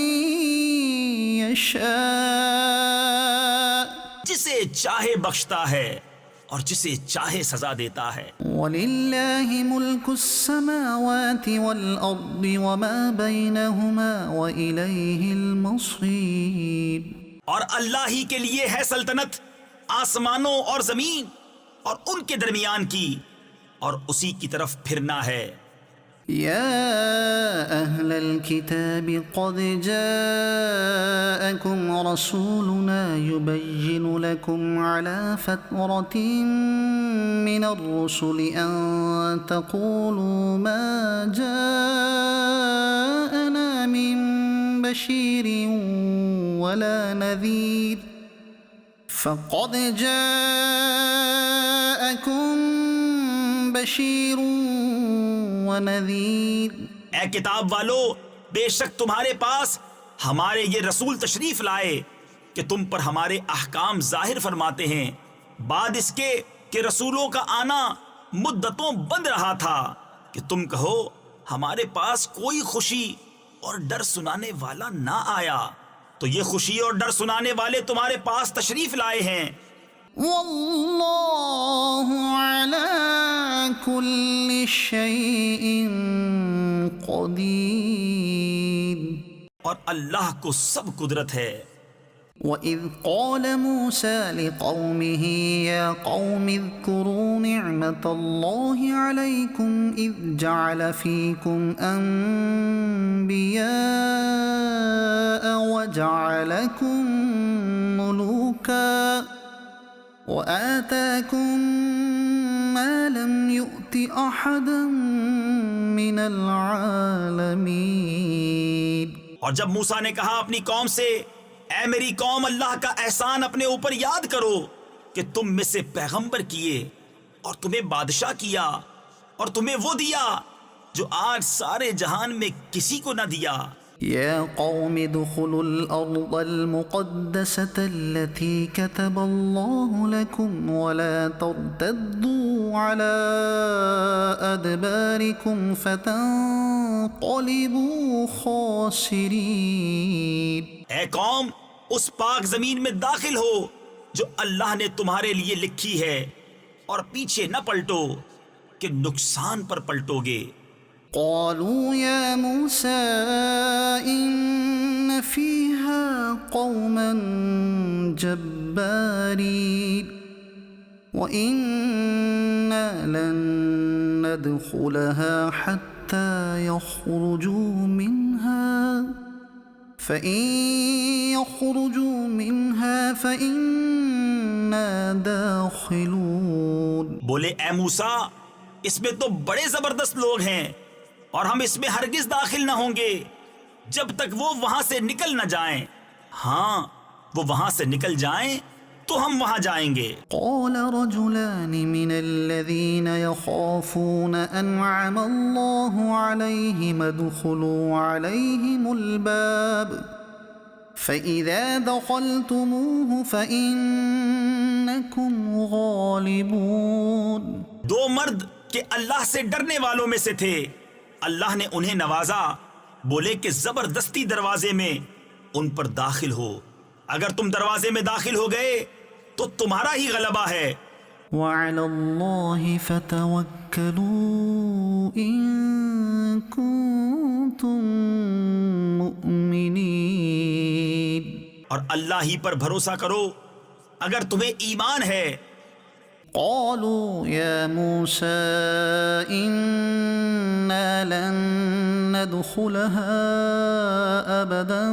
يشاء، جسے چاہے بخشتا ہے اور جسے چاہے سزا دیتا ہے۔ وَلِلَّهِ مُلْكُ السَّمَاوَاتِ وَالْأَرْضِ وَمَا بَيْنَهُمَا وَإِلَيْهِ الْمَصِيرُ، اور اللہ ہی کے لیے ہے سلطنت آسمانوں اور زمین اور ان کے درمیان کی، اور اسی کی طرف پھرنا ہے۔ يا أهل الكتاب قد جاءكم رسولنا يبين لكم على فترة من الرسل أن تقولوا ما جاءنا من بشير ولا نذير فقد جاءكم بشير ونذير۔ اے کتاب والو، بے شک تمہارے پاس ہمارے یہ رسول تشریف لائے کہ تم پر ہمارے احکام ظاہر فرماتے ہیں، بعد اس کے کہ رسولوں کا آنا مدتوں بند رہا تھا، کہ تم کہو ہمارے پاس کوئی خوشی اور ڈر سنانے والا نہ آیا، تو یہ خوشی اور ڈر سنانے والے تمہارے پاس تشریف لائے ہیں۔ واللہ علی کل شیء قدیر، اور اللہ کو سب قدرت ہے۔ وَإِذْ قَالَ مُوسَى لِقَوْمِهِ يَا قَوْمِ اذْكُرُوا نِعْمَةَ اللَّهِ عَلَيْكُمْ إِذْ جَعَلَ فِيكُمْ أَنْبِيَاءَ وَجَعَلَكُمْ مُلُوكًا وَآتَاكُمْ مَا لَمْ يُؤْتِ أَحَدًا مِنَ الْعَالَمِينَ۔ اور جب موسیٰ نے کہا اپنی قوم سے، اے میری قوم، اللہ کا احسان اپنے اوپر یاد کرو کہ تم میں سے پیغمبر کیے اور تمہیں بادشاہ کیا اور تمہیں وہ دیا جو آج سارے جہان میں کسی کو نہ دیا۔ يا قوم ادخلوا الأرض المقدسة التي كتب الله لكم ولا ترتدوا على أدباركم فتنقلبوا خاسرين۔ اے قوم، اس پاک زمین میں داخل ہو جو اللہ نے تمہارے لیے لکھی ہے، اور پیچھے نہ پلٹو کہ نقصان پر پلٹو گے۔ قالوا يا موسى إن فيها قوما جبارين وإنا لن ندخلها حتى يخرجوا منها فإن يخرجوا منها فإنا داخلون۔ بولے اے موسیٰ، اس میں تو بڑے زبردست لوگ ہیں اور ہم اس میں ہرگز داخل نہ ہوں گے جب تک وہ وہاں سے نکل نہ جائیں۔ ہاں، وہ وہاں سے نکل جائیں تو ہم وہاں جائیں گے۔ قال رجلان من الذين يخافون أنعم الله عليهم ادخلوا عليهم الباب فإذا دخلتموه فإنكم غالبون۔ دو مرد کہ اللہ سے ڈرنے والوں میں سے تھے، اللہ نے انہیں نوازا، بولے کہ زبردستی دروازے میں ان پر داخل ہو، اگر تم دروازے میں داخل ہو گئے تو تمہارا ہی غلبہ ہے۔ وعلى الله فتوكلوا إن كنتم مؤمنين، اور اللہ ہی پر بھروسہ کرو اگر تمہیں ایمان ہے۔ قالوا يا موسى إنا لن ندخلها أبدا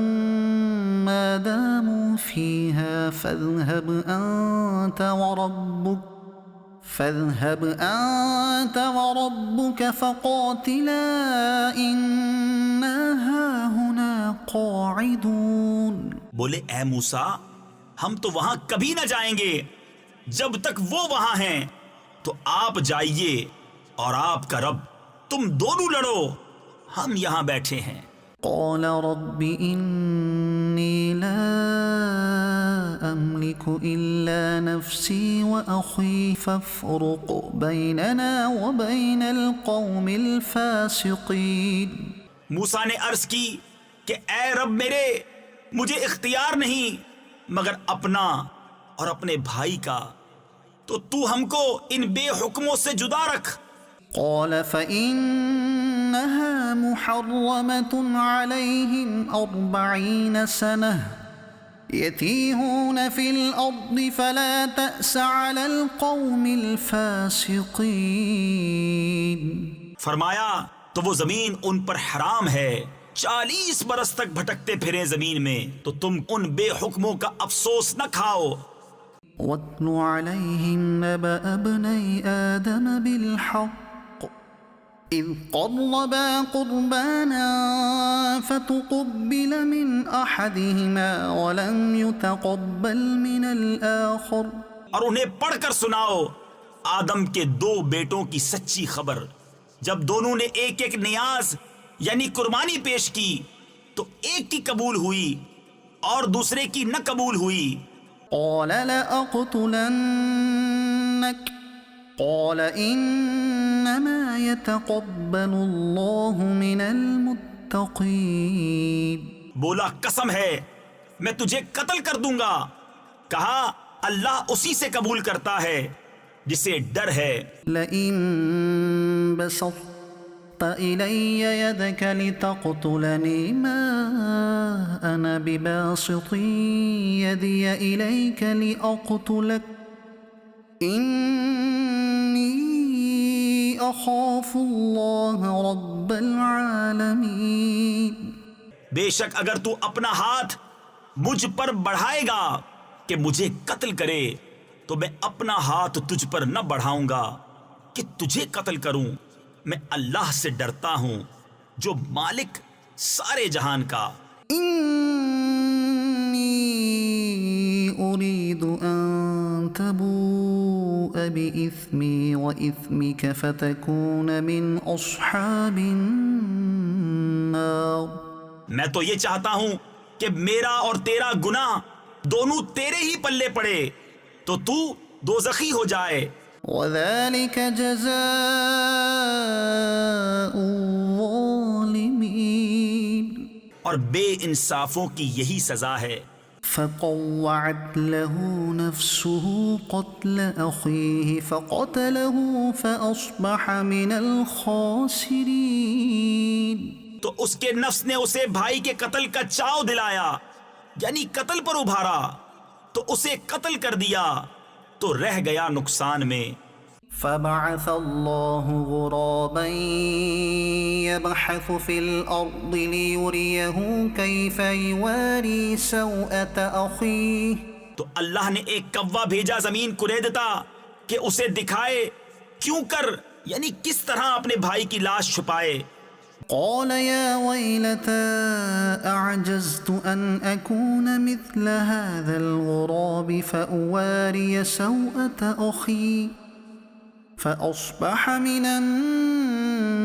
ما داموا فيها فاذهب أنت وربك فقاتلا إنا هاهنا قاعدون۔ بولے اے موسیٰ، ہم تو وہاں کبھی نہ جائیں گے جب تک وہ وہاں ہیں، تو آپ جائیے اور آپ کا رب، تم دونوں لڑو، ہم یہاں بیٹھے ہیں۔ قال رب إني لا أملك إلا نفسي وأخي فافرق بيننا وبين القوم الفاسقين۔ موسیٰ نے عرض کی کہ اے رب میرے، مجھے اختیار نہیں مگر اپنا اور اپنے بھائی کا، تو تو ہم کو ان بے حکموں سے جدا رکھ۔ قال فإنها محرمة عليهم 40 سنة يتيهون في الأرض فلا تأس على القوم الفاسقين۔ فرمایا تو وہ زمین ان پر حرام ہے، 40 برس تک بھٹکتے پھریں زمین میں، تو تم ان بے حکموں کا افسوس نہ کھاؤ۔ واتل عليهم نبأ ابني آدم بالحق إذ قربا قربانا فتقبل من أحدهما ولم يتقبل من الآخر۔ اور انہیں پڑھ کر سناؤ آدم کے 2 بیٹوں کی سچی خبر، جب دونوں نے ایک ایک نیاز یعنی قربانی پیش کی تو ایک کی قبول ہوئی اور دوسرے کی نہ قبول ہوئی۔ قال لأقتلنك قال إنما يتقبل الله من المتقين۔ بولا قسم ہے میں تجھے قتل کر دوں گا، کہا اللہ اسی سے قبول کرتا ہے جسے ڈر ہے۔ لئن بسطت إلي يدك لتقتلني ما أنا بباسط يدي إليك لأقتلك إني أخاف الله رب العالمين۔ بے شک اگر تو اپنا ہاتھ مجھ پر بڑھائے گا کہ مجھے قتل کرے تو میں اپنا ہاتھ تجھ پر نہ بڑھاؤں گا کہ تجھے قتل کروں، میں اللہ سے ڈرتا ہوں جو مالک سارے جہان کا۔ إني أريد أن تبوء بإثمي وإثمك فتكون من أصحاب النار۔ میں تو یہ چاہتا ہوں کہ میرا اور تیرا گناہ دونوں تیرے ہی پلے پڑے تو دوزخی ہو جائے۔ وذلك جزاء الظالمين۔ اور بے انصافوں کی یہی سزا ہے۔ فطوعت له نفسه قتل أخيه فقتله فأصبح من الخاسرين۔ تو اس کے نفس نے اسے بھائی کے قتل کا چاؤ دلایا یعنی قتل پر ابھارا تو اسے قتل کر دیا تو رہ گیا نقصان میں۔ فبعث الله غرابا يبحث في الأرض ليريه كيف يواري سوءة أخيه۔ تو اللہ نے ایک کوا بھیجا زمین کریدتا کہ اسے دکھائے کیوں کر یعنی کس طرح اپنے بھائی کی لاش چھپائے۔ قال يا ويلتى أعجزت أن أكون مثل هذا الغراب فأواري سوءة أخي فأصبح من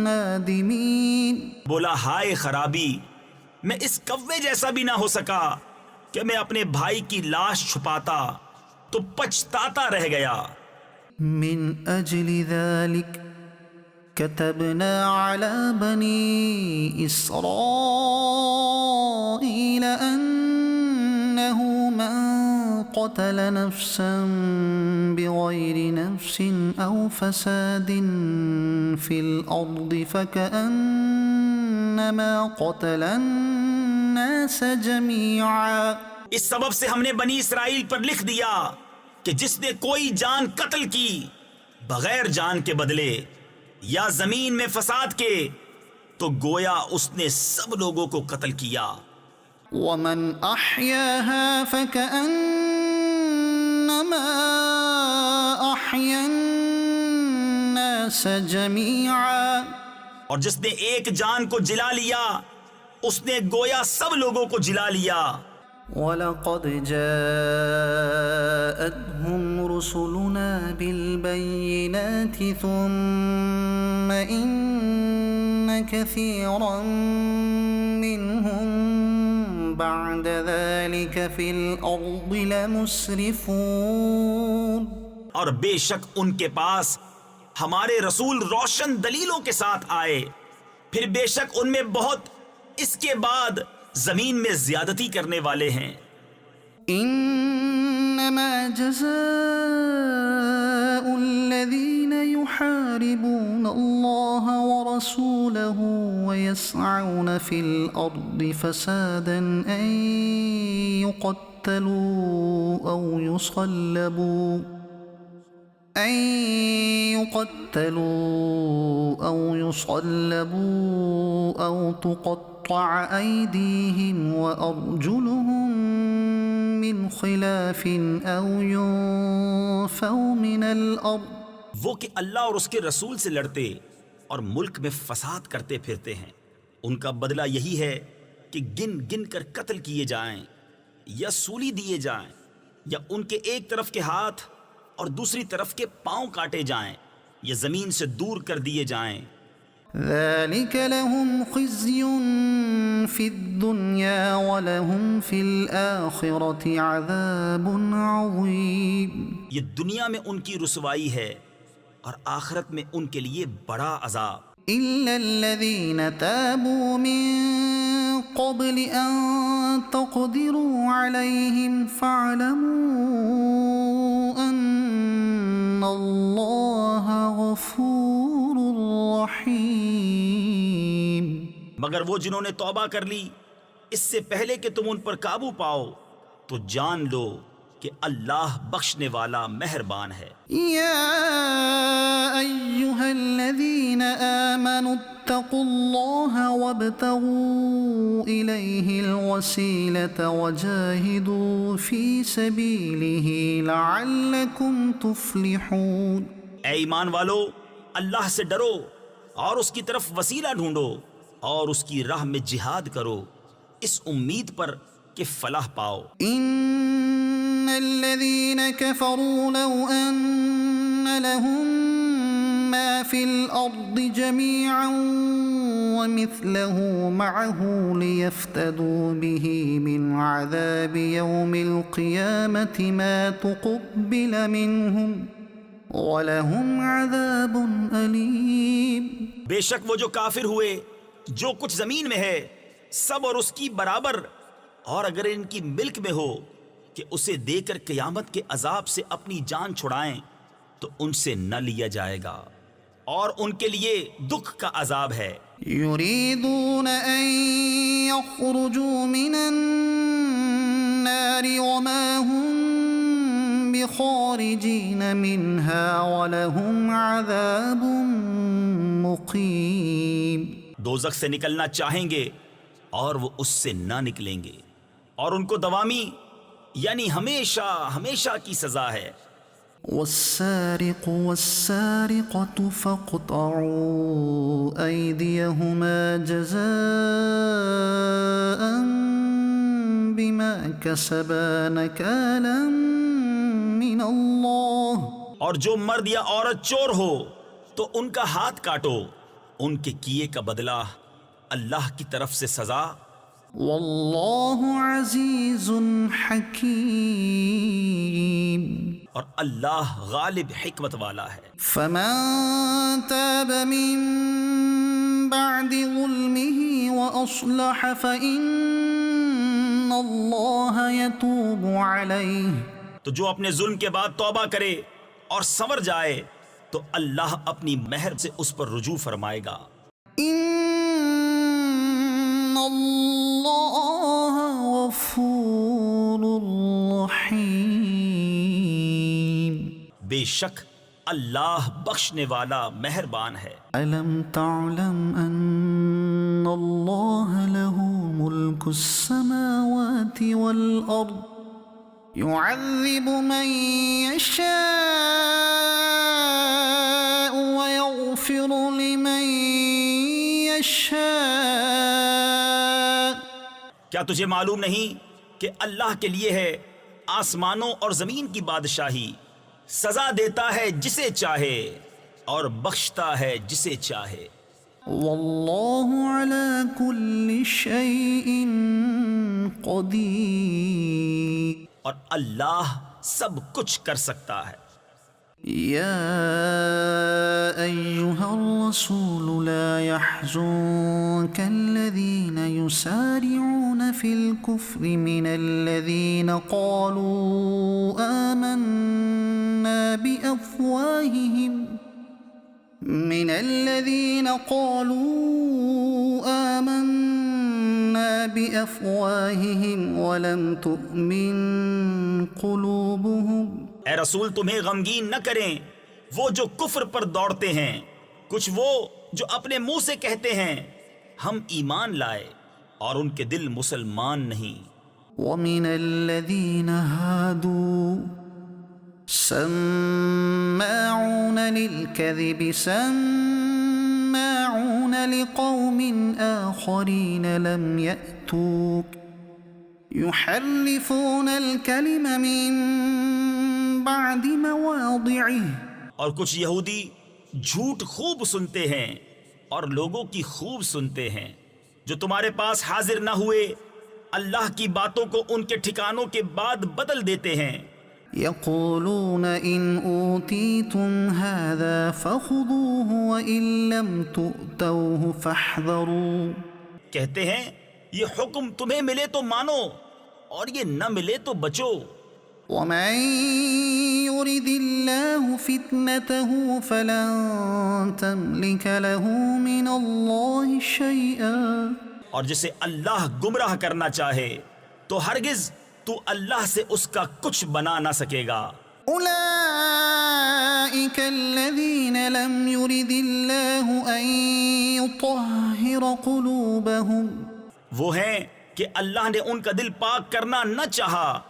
النادمين۔ بولا ہائے خرابی، میں اس کوے جیسا بھی نہ ہو سکا کہ میں اپنے بھائی کی لاش چھپاتا تو پچھتاتا رہ گیا۔ من أجل ذلك كتبنا على بني إسرائيل أنه من قتل نفسا بغير نفس أو فساد في الأرض فكأنما قتل الناس جميعا۔ اس سبب سے ہم نے بنی اسرائیل پر لکھ دیا کہ جس نے کوئی جان قتل کی بغیر جان کے بدلے یا زمین میں فساد کے تو گویا اس نے سب لوگوں کو قتل کیا۔ ومن أحياها فكأنما أحيا الناس جميعا۔ اور جس نے ایک جان کو جلا لیا اس نے گویا سب لوگوں کو جلا لیا۔ وَلَقَدْ جَاءَتْهُمْ رُسُلُنَا بِالْبَيِّنَاتِ ثُمَّ إِنَّ كَثِيرًا مِّنْهُمْ بَعْدَ ذَلِكَ فِي الْأَرْضِ لَمُسْرِفُونَ۔ اور بے شک ان کے پاس ہمارے رسول روشن دلیلوں کے ساتھ آئے، پھر بے شک ان میں بہت اس کے بعد زمین میں زیادتی کرنے والے ہیں۔ انما جزاء الذين يحاربون الله ورسوله ويسعون في الأرض فسادا أن يقتلوا أو يصلبوا أو تقطع أيديهم وأرجلهم من خلاف أو ينفوا من الأرض. وہ کہ اللہ اور اس کے رسول سے لڑتے اور ملک میں فساد کرتے پھرتے ہیں، ان کا بدلہ یہی ہے کہ گن گن کر قتل کیے جائیں یا سولی دیے جائیں، یا ان کے ایک طرف کے ہاتھ اور دوسری طرف کے پاؤں کاٹے جائیں یا زمین سے دور کر دیے جائیں. ذلك لهم خزي في الدنيا ولهم في الآخرة عذاب عظيم. یہ دنیا میں ان کی رسوائی ہے اور آخرت میں ان کے لیے بڑا عذاب. إلا الذين تابوا من قبل أن تقدروا عليهم فاعلموا أن الله غفور رحيم. مگر وہ جنہوں نے توبہ کر لی اس سے پہلے کہ تم ان پر قابو پاؤ تو جان لو کہ اللہ بخشنے والا مہربان ہے. يا أيها الذين آمنوا اتقوا الله وابتغوا إليه الوسيلة وجاهدوا في سبيله لعلكم تفلحون. اے ایمان والو، اللہ سے ڈرو اور اس کی طرف وسیلہ ڈھونڈو اور اس کی راہ میں جہاد کرو اس امید پر کہ فلاح پاؤ. إن الذين كفروا لو أن لهم ما في الأرض جميعا ومثله معه ليفتدوا به من عذاب يوم القيامة ما تقبل منهم وَلَهُمْ عَذَابٌ أَلِيمٌ. بے شک وہ جو کافر ہوئے جو کچھ زمین میں ہے سب اور اس کی برابر، اور اگر ان کی ملک میں ہو کہ اسے دے کر قیامت کے عذاب سے اپنی جان چھڑائیں تو ان سے نہ لیا جائے گا اور ان کے لیے دکھ کا عذاب ہے. يريدون أن يخرجوا من النار وما هم بخارجين منها ولهم عذاب مقيم. دوزخ سے نکلنا چاہیں گے اور وہ اس سے نہ نکلیں گے اور ان کو دوامی یعنی ہمیشہ ہمیشہ کی سزا ہے. والسارق والسارقة فاقطعوا أيديهما جزاء بما كسبا نكالا من الله. اور جو مرد یا عورت چور ہو تو ان کا ہاتھ کاٹو، ان کے کیے کا بدلہ اللہ کی طرف سے سزا. واللہ عزیز حکیم. اور اللہ غالب حکمت والا ہے. فمن تاب من بعد ظلمه وأصلح فإن الله يتوب عليه. تو جو اپنے ظلم کے بعد توبہ کرے اور سنور جائے تو اللہ اپنی مہر سے اس پر رجوع فرمائے گا. ان اللہ غفور رحیم. بے شک اللہ بخشنے والا مہربان ہے. ألم تعلم أن الله له ملك السماوات والأرض يعذب من يشاء ويغفر لمن يشاء. کیا تجھے معلوم نہیں کہ اللہ کے لیے ہے آسمانوں اور زمین کی بادشاہی، سزا دیتا ہے جسے چاہے اور بخشتا ہے جسے چاہے. واللہ علی کل شیء قدیر. اور اللہ سب کچھ کر سکتا ہے. یا ایہا الرسول لا يحزنك الذین یسارعون فی الكفر من الذین قالوا آمنا بأول من الذين قالوا آمنا بأفواههم ولم تؤمن قلوبهم. اے رسول تمہیں غمگین نہ کریں وہ جو کفر پر دوڑتے ہیں، کچھ وہ جو اپنے منہ سے کہتے ہیں ہم ایمان لائے اور ان کے دل مسلمان نہیں. ومن الذين هادوا سماعون للكذب سماعون لقوم آخرين لم يأتوك يحرفون الكلم من بعد مواضعه. اور کچھ یہودی جھوٹ خوب سنتے ہیں اور لوگوں کی خوب سنتے ہیں جو تمہارے پاس حاضر نہ ہوئے، اللہ کی باتوں کو ان کے ٹھکانوں کے بعد بدل دیتے ہیں. يقولون إن أوتيتم هذا فخذوه وإن لم تؤتوه فاحذروا. کہتے ہیں یہ حکم تمہیں ملے تو مانو اور یہ نہ ملے تو بچو. ومن يرد الله فتنته فلن تملك له من الله شيئا. اور جسے اللہ گمراہ کرنا چاہے تو ہرگز تو اللہ سے اس کا کچھ بنا نہ سکے گا. أولئك الذين لم يرد الله أن يطهر قلوبهم. وہ ہیں کہ اللہ نے ان کا دل پاک کرنا نہ چاہا.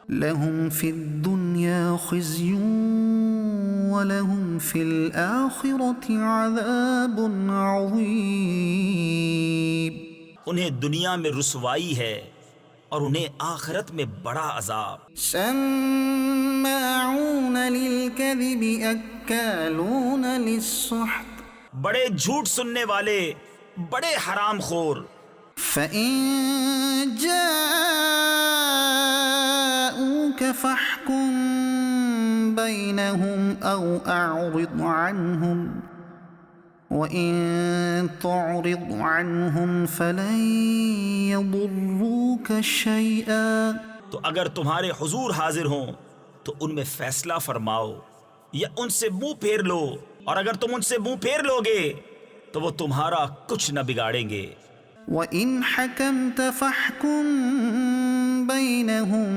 لهم في الدنيا خزي ولهم في الآخرة عذاب عظيم. انہیں دنیا میں رسوائی ہے اور انہیں آخرت میں بڑا عذاب. سماعون للكذب أكالون للسحت. بڑے جھوٹ سننے والے، بڑے حرام خور. فإن جاءوك فاحكم بينهم أو أعرض عنهم وَإِن تُعْرِضْ عَنْهُمْ فَلَن يَضُرُّوكَ شَيْئًا. تو اگر تمہارے حضور حاضر ہوں تو ان میں فیصلہ فرماؤ یا ان سے منہ پھیر لو، اور اگر تم ان سے منہ پھیر لوگے تو وہ تمہارا کچھ نہ بگاڑیں گے. وَإِنْ حَكَمْتَ فَاحْكُم بَيْنَهُم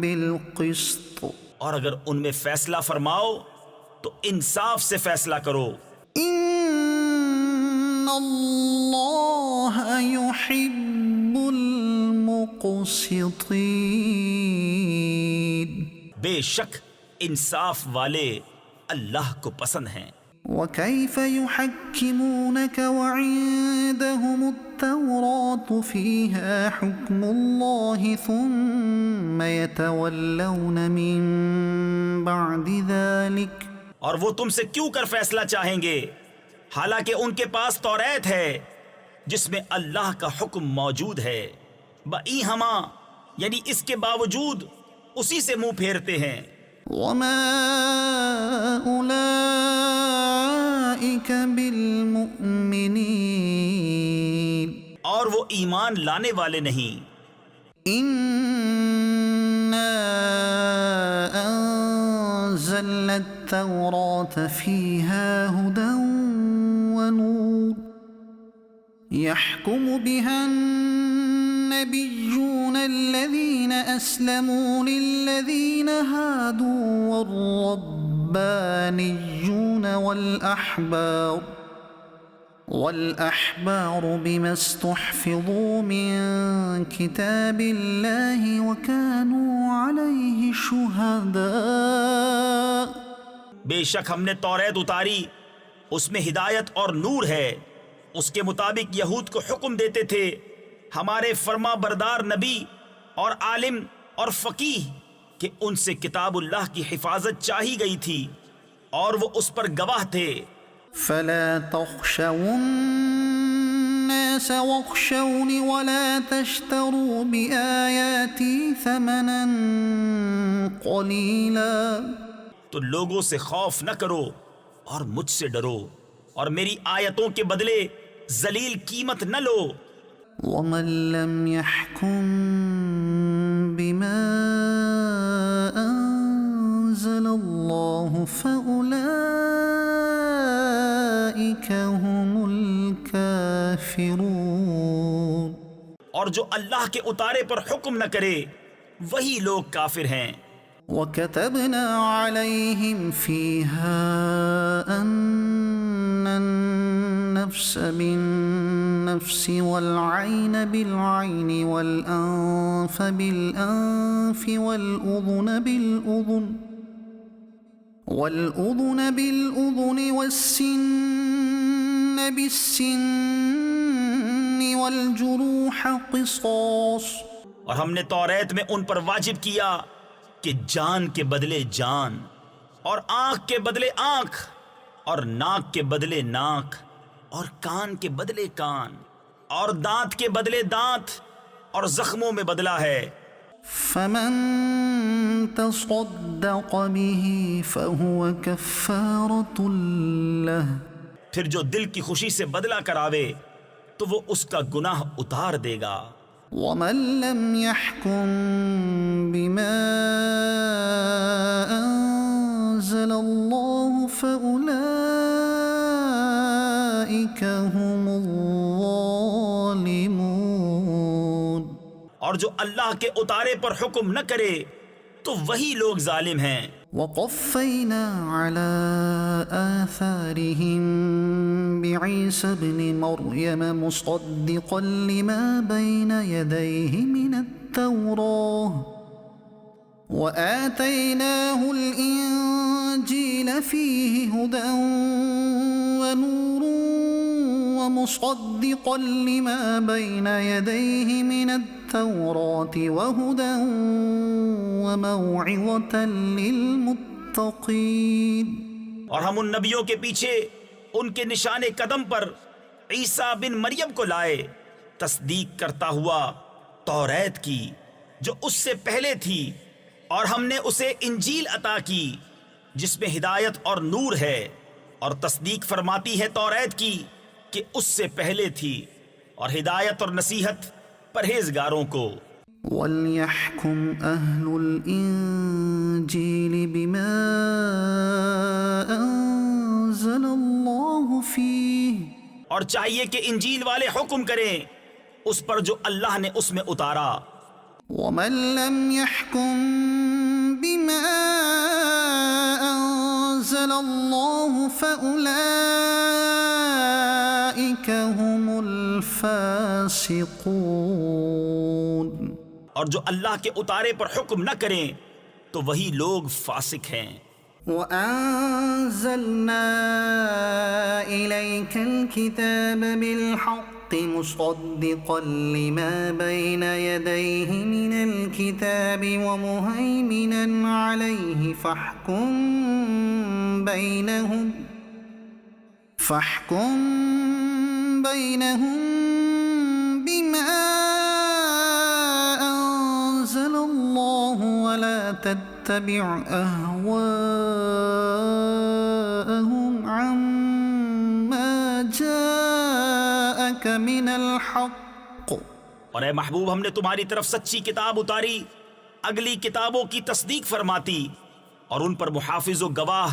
بِالْقِسْطِ. اور اگر ان میں فیصلہ فرماؤ تو انصاف سے فیصلہ کرو. ان اللہ یحب المقسطین. بے شک انصاف والے اللہ کو پسند ہیں. وَكَيْفَ يُحَكِّمُونَكَ وَعِندَهُمُ التَّوْرَاةُ فِيهَا حُكْمُ اللَّهِ ثُمَّ يَتَوَلَّوْنَ مِن بَعْدِ ذَلِكَ. اور وہ تم سے کیوں کر فیصلہ چاہیں گے حالانکہ ان کے پاس توریت ہے جس میں اللہ کا حکم موجود ہے. بئی ہما یعنی اس کے باوجود اسی سے منہ پھیرتے ہیں. وَمَا أُولَئِكَ بِالْمُؤْمِنِينَ. اور وہ ایمان لانے والے نہیں. إِنَّا أَنزَلْنَا التَّوْرَاةَ فِيهَا هُدًى وَنُورٌ يَحْكُمُ بِهَا النَّبِيُّونَ الَّذِينَ أَسْلَمُوا لِلَّذِينَ هَادُوا وَالرَّبَّانِيُّونَ وَالْأَحْبَارُ بِمَا اسْتُحْفِظُوا مِن كِتَابِ اللَّهِ وَكَانُوا عَلَيْهِ شُهَدَاءَ. بے شک ہم نے توریت اتاری، اس میں ہدایت اور نور ہے. اس کے مطابق یہود کو حکم دیتے تھے ہمارے فرما بردار نبی اور عالم اور فقیہ کہ ان سے کتاب اللہ کی حفاظت چاہی گئی تھی اور وہ اس پر گواہ تھے. فَلَا تَخْشَوُا النَّاسَ وَاخْشَوْنِ وَلَا تَشْتَرُوا بِآيَاتِي ثَمَنًا قَلِيلًا. تو لوگوں سے خوف نہ کرو اور مجھ سے ڈرو اور میری آیتوں کے بدلے ذلیل قیمت نہ لو. وَمَن لَّمْ يَحْكُم بِمَا أَنزَلَ اللَّهُ فأولئك هم الكافرون. اور جو اللہ کے اتارے پر حکم نہ کرے وہی لوگ کافر ہیں. وَكَتَبْنَا عَلَيْهِمْ فِيهَا أَنَّ النَّفْسَ بِالنَّفْسِ وَالْعَيْنَ بِالْعَيْنِ وَالْأَنفَ بِالْأَنفِ وَالْأُذُنَ بِالْأُذُنِ وَالسِّنَّ بِالسِّنِّ وَالْجُرُوحَ قِصَاصٌ. اور ہم نے توریت میں ان پر واجب کیا کہ جان کے بدلے جان، اور آنکھ کے بدلے آنکھ، اور ناک کے بدلے ناک، اور کان کے بدلے کان، اور دانت کے بدلے دانت، اور زخموں میں بدلہ ہے. فمن تصدق به فهو كفارة له. پھر جو دل کی خوشی سے بدلہ کراوے تو وہ اس کا گناہ اتار دے گا. ومن لم يحكم بما أنزل الله فأولئك هم الظالمون. اور جو اللہ کے اتارے پر حکم نہ کرے تو وہی لوگ ظالم ہیں. وقفينا على آثارهم بعيسى ابن مريم مصدقا لما بين يديه من التوراة وآتيناه الإنجيل فيه هدى ونور ومصدقا لما بين يديه من التوراة وهدى وموعظة للمتقين. اور ہم ان نبیوں کے پیچھے ان کے نشان قدم پر عیسیٰ بن مریم کو لائے، تصدیق کرتا ہوا توریت کی جو اس سے پہلے تھی، اور ہم نے اسے انجیل عطا کی جس میں ہدایت اور نور ہے، اور تصدیق فرماتی ہے توریت کی کہ اس سے پہلے تھی، اور ہدایت اور نصیحت پرہیزگاروں کو. وَلْيَحْكُمْ أَهْلُ الْإِنجِيلِ بِمَا أَنزَلَ اللَّهُ فِيهِ. اور چاہیے کہ انجیل والے حکم کریں اس پر جو اللہ نے اس میں اتارا. وَمَن لَّمْ يَحْكُم بِمَا أَنزَلَ اللَّهُ فَأُولَئِكَ هُمُ الْفَاسِقُونَ. اور جو اللہ کے اتارے پر حکم نہ کریں تو وہی لوگ فاسق ہیں. وَأَنزَلْنَا إِلَيْكَ الْكِتَابَ بِالْحَقِّ مُصَدِّقًا لِمَا بَيْنَ يَدَيْهِ مِنَ الْكِتَابِ وَمُهَيْمِنًا عَلَيْهِ فَاحْكُم بَيْنَهُم بِمَا أَنزَلَ اللَّهُ وَلَا تَتَّبِعْ أَهْوَاءَهُمْ عَمَّا جَاءَكَ مِنَ الْحَقِّ. اور اے محبوب ہم نے تمہاری طرف سچی کتاب اتاری، اگلی کتابوں کی تصدیق فرماتی اور ان پر محافظ و گواہ،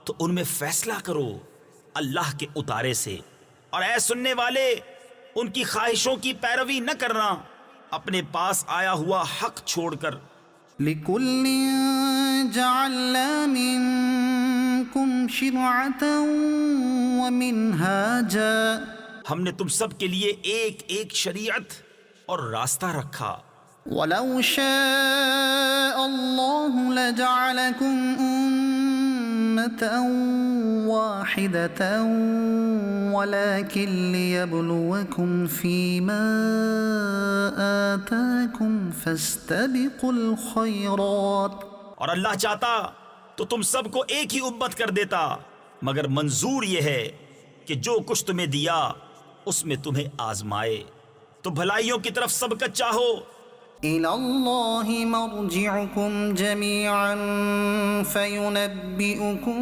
تو ان میں فیصلہ کرو اللہ کے اتارے سے. اور اے سننے والے ان کی خواہشوں کی پیروی نہ کرنا اپنے پاس آیا ہوا حق چھوڑ کر. لِكُلٍّ جَعَلْنَا مِنكُمْ شِرْعَةً وَمِنْهَاجًا. ہم نے تم سب کے لیے ایک ایک شریعت اور راستہ رکھا. وَلَوْ شَاءَ اللَّهُ لَجَعَلَكُمْ أُمَّةً وَاحِدَةً وَلَكِنْ لِيَبْلُوَكُمْ فِيمَا آتَاكُمْ فَاسْتَبِقُوا الْخَيْرَاتِ. اور اللہ چاہتا تو تم سب کو ایک ہی امت کر دیتا، مگر منظور یہ ہے کہ جو کچھ تمہیں دیا اس میں تمہیں آزمائے، تو بھلائیوں کی طرف سب کا چاہو. إِلَى اللَّهِ مَرْجِعُكُمْ جَمِيعًا فَيُنَبِّئُكُم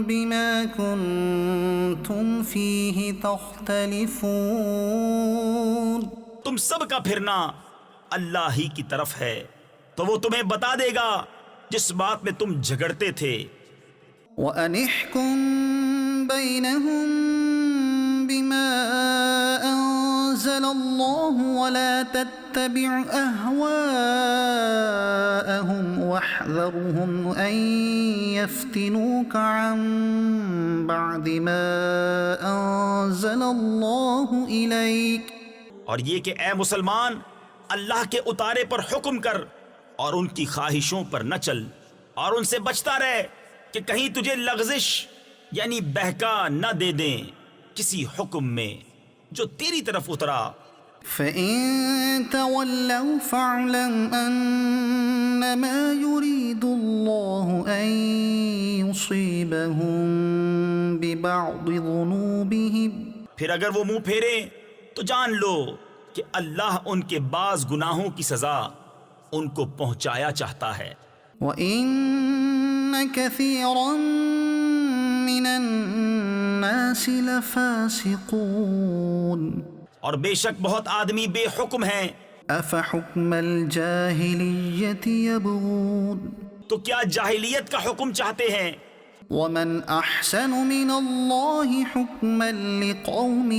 بِمَا كُنتُمْ فِيهِ تَخْتَلِفُونَ. تم سب کا پھرنا اللہ ہی کی طرف ہے تو وہ تمہیں بتا دے گا جس بات میں تم جھگڑتے تھے۔ وَأَنِ احْكُم بَيْنَهُم بِمَا أَنزَلَ اللَّهُ وَلَا تَتَّبِعْ أَهْوَاءَهُمْ وَاحْذَرْهُمْ أَن يَفْتِنُوكَ عَن بَعْدِ مَا أَنزَلَ اللَّهُ إِلَيْكَ۔ اور یہ کہ اے مسلمان اللہ کے اتارے پر حکم کر اور ان کی خواہشوں پر نہ چل، اور ان سے بچتا رہ کہ کہیں تجھے لغزش یعنی بہکا نہ دے دیں کسی حکم میں جو تیری طرف اترا۔ فَإِن تَوَلَّوْا فَاعْلَمْ أَنَّمَا يُرِيدُ اللَّهُ أَن يُصِيبَهُم بِبَعْضِ ذُنُوبِهِمْ۔ پھر اگر وہ منہ پھیرے تو جان لو کہ اللہ ان کے بعض گناہوں کی سزا ان کو پہنچایا چاہتا ہے۔ وَإِنَّ كَثِيرًا مِّنَ النَّاسِ لَفَاسِقُونَ۔ اور بے شک بہت آدمی بے حکم ہیں۔ أَفَحُكْمَ الْجَاهِلِيَّةِ يَبْغُونَ۔ تو کیا جاہلیت کا حکم چاہتے ہیں؟ وَمَنْ أَحْسَنُ مِنَ اللَّهِ حُكْمًا لِقَوْمٍ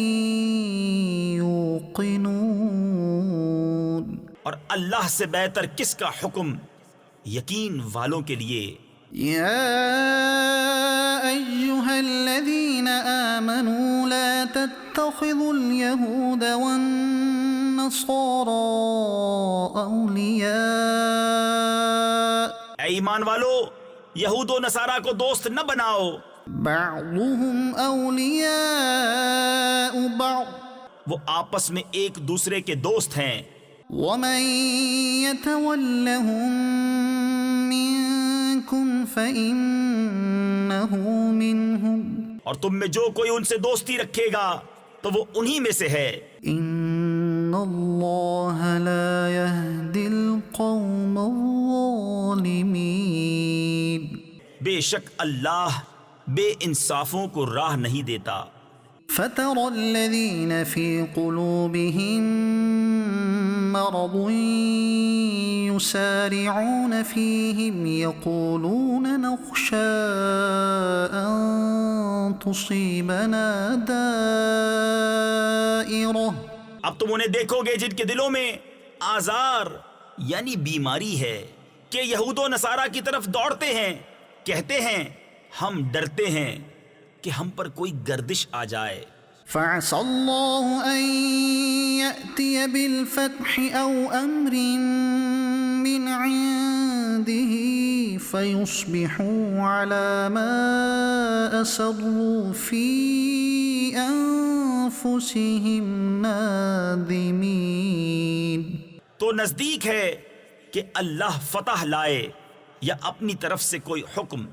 يُوقِنُونَ۔ اور اللہ سے بہتر کس کا حکم یقین والوں کے لیے۔ يَا أَيُّهَا الَّذِينَ آمَنُوا لَا تَتَّخِذُوا الْيَهُودَ وَالنَّصَارَى أَوْلِيَاءَ۔ اے ایمان والو یہود و نصارہ کو دوست نہ بناؤ۔ بَعْضُهُمْ أَوْلِيَاءُ بَعْضٍ۔ وہ آپس میں ایک دوسرے کے دوست ہیں۔ وَمَن يَتَوَلَّهُم مِّنكُمْ فَإِنَّهُ مِنْهُمْ۔ اور تم میں جو کوئی ان سے دوستی رکھے گا تو وہ انہی میں سے ہے۔ إِنَّ اللَّهَ لَا يَهْدِي الْقَوْمَ الظَّالِمِينَ۔ بے شک اللہ بے انصافوں کو راہ نہیں دیتا۔ فَتَرَى الَّذِينَ فِي قُلُوبِهِم مَّرَضٌ يُسَارِعُونَ فِيهِمْ يَقُولُونَ نَخْشَىٰ أَن تُصِيبَنَا دَائِرَةٌ۔ اب تم انہیں دیکھو گے جن کے دلوں میں آزار یعنی بیماری ہے کہ یہود و نصارہ کی طرف دوڑتے ہیں، کہتے ہیں ہم ڈرتے ہیں کہ ہم پر کوئی گردش آ جائے۔ فَعَسَى اللَّهُ أَن يَأْتِيَ بِالْفَتْحِ أَوْ أَمْرٍ مِّنْ عِندِهِ فَيُصْبِحُوا عَلَى مَا أَسَرُّوا فِي أَنفُسِهِمْ نَادِمِينَ۔ تو نزدیک ہے کہ اللہ فتح لائے یا اپنی طرف سے کوئی حکم،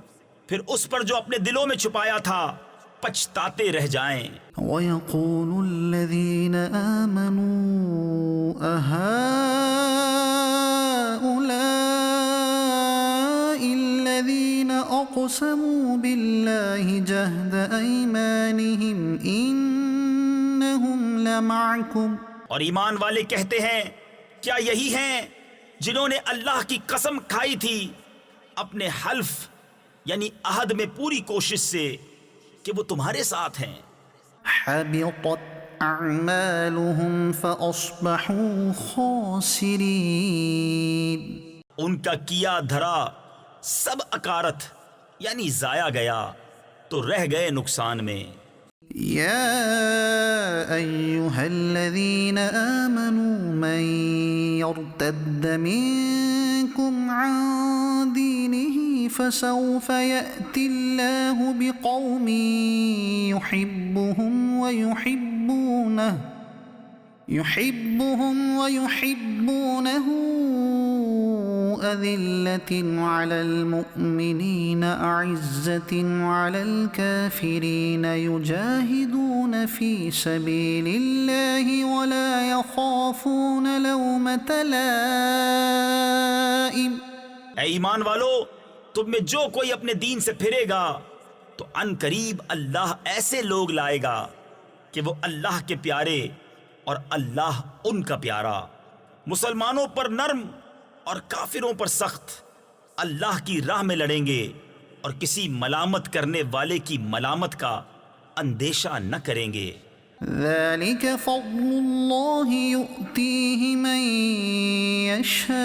پھر اس پر جو اپنے دلوں میں چھپایا تھا پچھتاتے رہ جائیں۔ وَيَقُولُ الَّذِينَ آمَنُوا أَهَٰؤُلَاءِ الَّذِينَ أَقْسَمُوا بِاللَّهِ جَهْدَ أَيْمَانِهِمْ إِنَّهُمْ لَمَعَكُمْ۔ اور ایمان والے کہتے ہیں کیا یہی ہیں جنہوں نے اللہ کی قسم کھائی تھی اپنے حلف یعنی عہد میں پوری کوشش سے کہ وہ تمہارے ساتھ ہیں۔ حَبِطَتْ أَعْمَالُهُمْ فَأَصْبَحُوا خَاسِرِينَ۔ ان کا کیا دھرا سب اکارت یعنی ضائع گیا تو رہ گئے نقصان میں۔ يَا أَيُّهَا الَّذِينَ آمَنُوا مَن يَرْتَدَّ مِنكُمْ عَن دِينِهِ فَسَوْفَ يَأْتِي اللَّهُ بِقَوْمٍ يُحِبُّهُمْ وَيُحِبُّونَهُ أَذِلَّةٍ عَلَى الْمُؤْمِنِينَ أَعِزَّةٍ عَلَى الْكَافِرِينَ يُجَاهِدُونَ فِي سَبِيلِ اللَّهِ وَلَا يَخَافُونَ لَوْمَةَ لَائِمٍ۔ اے ایمان والو تم میں جو کوئی اپنے دین سے پھرے گا تو ان قریب اللہ ایسے لوگ لائے گا کہ وہ اللہ کے پیارے اور اللہ ان کا پیارا، مسلمانوں پر نرم اور کافروں پر سخت، اللہ کی راہ میں لڑیں گے اور کسی ملامت کرنے والے کی ملامت کا اندیشہ نہ کریں گے۔ ذلك فضل الله يؤتيه من يشاء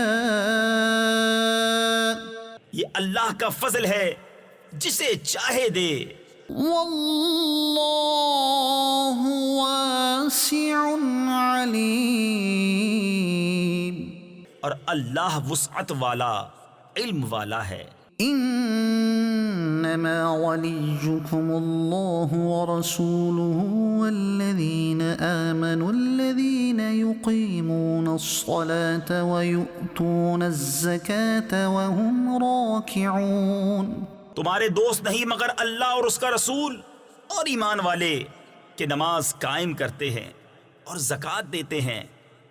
یہ اللہ کا فضل ہے جسے چاہے دے، واللہ واسع علیم، اور اللہ وسعت والا علم والا ہے۔ انما وليكم الله ورسوله والذين آمنوا الذين يقيمون الصلاة ويؤتون الزكاة وهم راكعون۔ تمہارے دوست نہیں مگر اللہ اور اس کا رسول اور ایمان والے کہ نماز قائم کرتے ہیں اور زکوٰۃ دیتے ہیں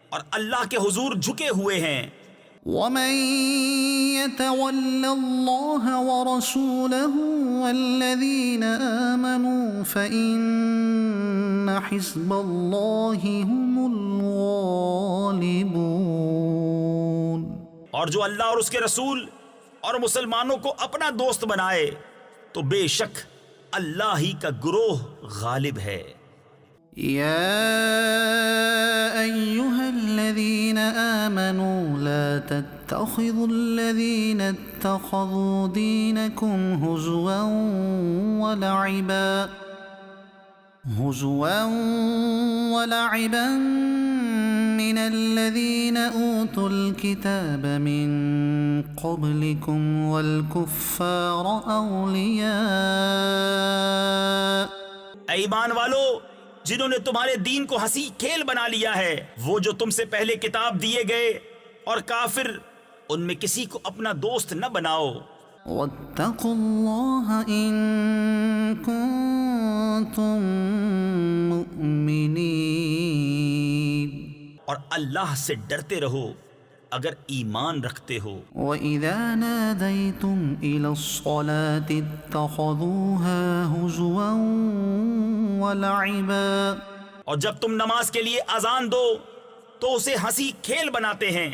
اور اللہ کے حضور جھکے ہوئے ہیں۔ ومن يتول الله ورسوله والذين آمنوا فإن حزب الله هم الغالبون۔ اور جو اللہ اور اس کے رسول اور مسلمانوں کو اپنا دوست بنائے تو بے شک اللہ ہی کا گروہ غالب ہے۔ يا أيها الذين آمنوا لا تتخذوا الذين اتخذوا دينكم هزوا ولعبا من الذين أوتوا الكتاب من قبلكم والكفار أولياء۔ اے ایمان والو، جنہوں نے تمہارے دین کو ہنسی کھیل بنا لیا ہے، وہ جو تم سے پہلے کتاب دیے گئے، اور کافر ان میں کسی کو اپنا دوست نہ بناؤ۔ واتقوا الله إن كنتم مؤمنين، اور اللہ سے ڈرتے رہو اگر ایمان رکھتے ہو۔ وَإِذَا نَادَيْتُمْ إِلَى الصَّلَاةِ اتَّخَذُوهَا هُزُوًا وَلَعِبًا، اور جب تم نماز کے لیے اذان دو تو اسے ہنسی کھیل بناتے ہیں۔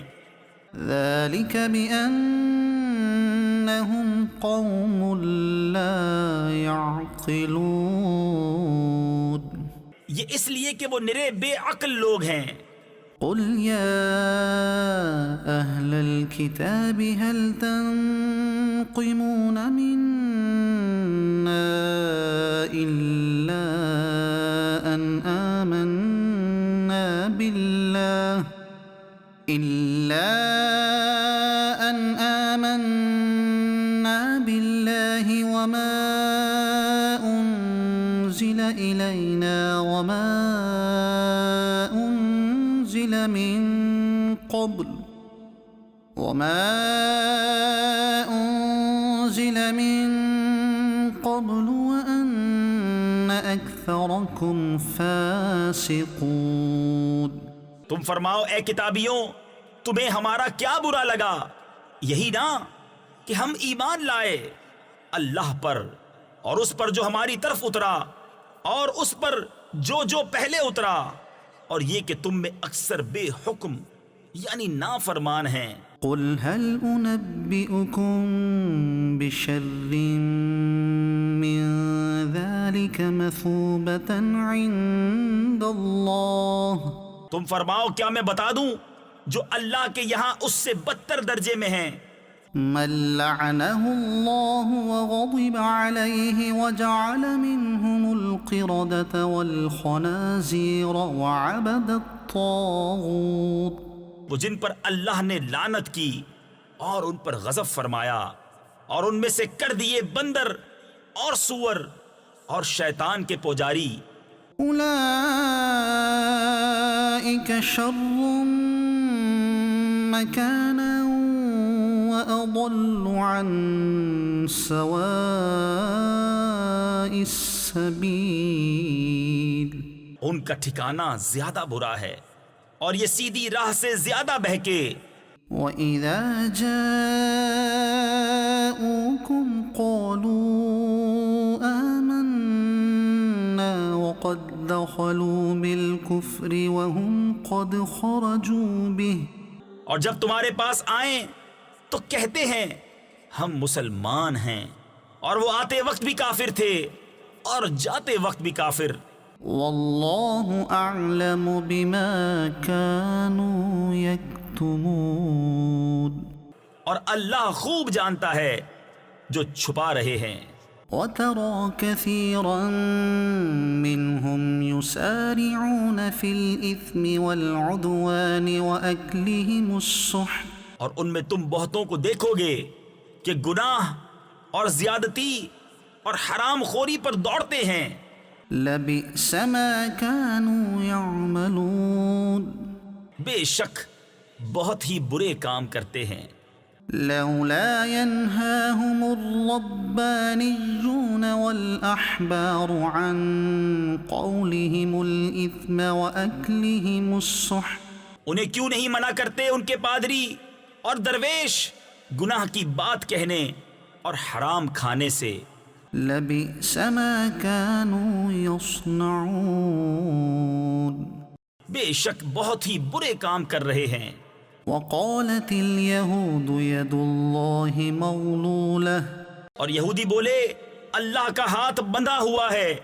ذَلِكَ بِأَنَّهُمْ قَوْمٌ لَا يَعْقِلُونَ، یہ اس لیے کہ وہ نرے بے عقل لوگ ہیں۔ قل يا أهل الكتاب هل تنقمون منا إلا أن آمنا بالله وما أنزل إلينا وما أنزل من قبل وأن أكثركم فاسقون۔ تم فرماؤ اے کتابیوں، تمہیں ہمارا کیا برا لگا؟ یہی نا کہ ہم ایمان لائے اللہ پر اور اس پر جو ہماری طرف اترا اور اس پر جو پہلے اترا، اور یہ کہ تم میں اکثر بے حکم یعنی نافرمان ہیں۔ قل هل أنبئكم بشر من ذلك مثوبة عند الله، تم فرماؤ کیا میں بتا دوں جو اللہ کے یہاں اس سے بدتر درجے میں ہیں؟ من لعنه الله وغضب عليه وجعل منهم القردة والخنازير وعبد الطاغوت، وہ جن پر اللہ نے لعنت کی اور ان پر غضب فرمایا اور ان میں سے کر دیے بندر اور سور اور شیطان کے پجاری۔ اولئک شر مکانا وأضل عن سواء السبیل، ان کا ٹھکانہ زیادہ برا ہے اور یہ سیدھی راہ سے زیادہ بہکے۔ وَإِذَا جَاءُوكُمْ قَالُوا آمَنَّا وَقَدْ دَخَلُوا بِالْكُفْرِ وَهُمْ قَدْ خَرَجُوا بِهِ، اور جب تمہارے پاس آئیں تو کہتے ہیں ہم مسلمان ہیں، اور وہ آتے وقت بھی کافر تھے اور جاتے وقت بھی کافر۔ واللہ اعلم بما كانوا يكتمون، اور اللہ خوب جانتا ہے جو چھپا رہے ہیں۔ وترى كثيرا منهم يسارعون في الإثم والعدوان وأكلهم السحت، اور ان میں تم بہتوں کو دیکھو گے کہ گناہ اور زیادتی اور حرام خوری پر دوڑتے ہیں۔ لبئس ما كانوا يعملون، بے شک بہت ہی برے کام کرتے ہیں۔ لولا ينهاهم الربانيون والأحبار عن قولهم الإثم وأكلهم السحت، انہیں کیوں نہیں منع کرتے ان کے پادری اور درویش گناہ کی بات کہنے اور حرام کھانے سے؟ لبئس ما كانوا يصنعون، بے شک بہت ہی برے کام کر رہے ہیں۔ وقالت اليهود يد الله مغلولة، اور یہودی بولے اللہ کا ہاتھ بندھا ہوا ہے۔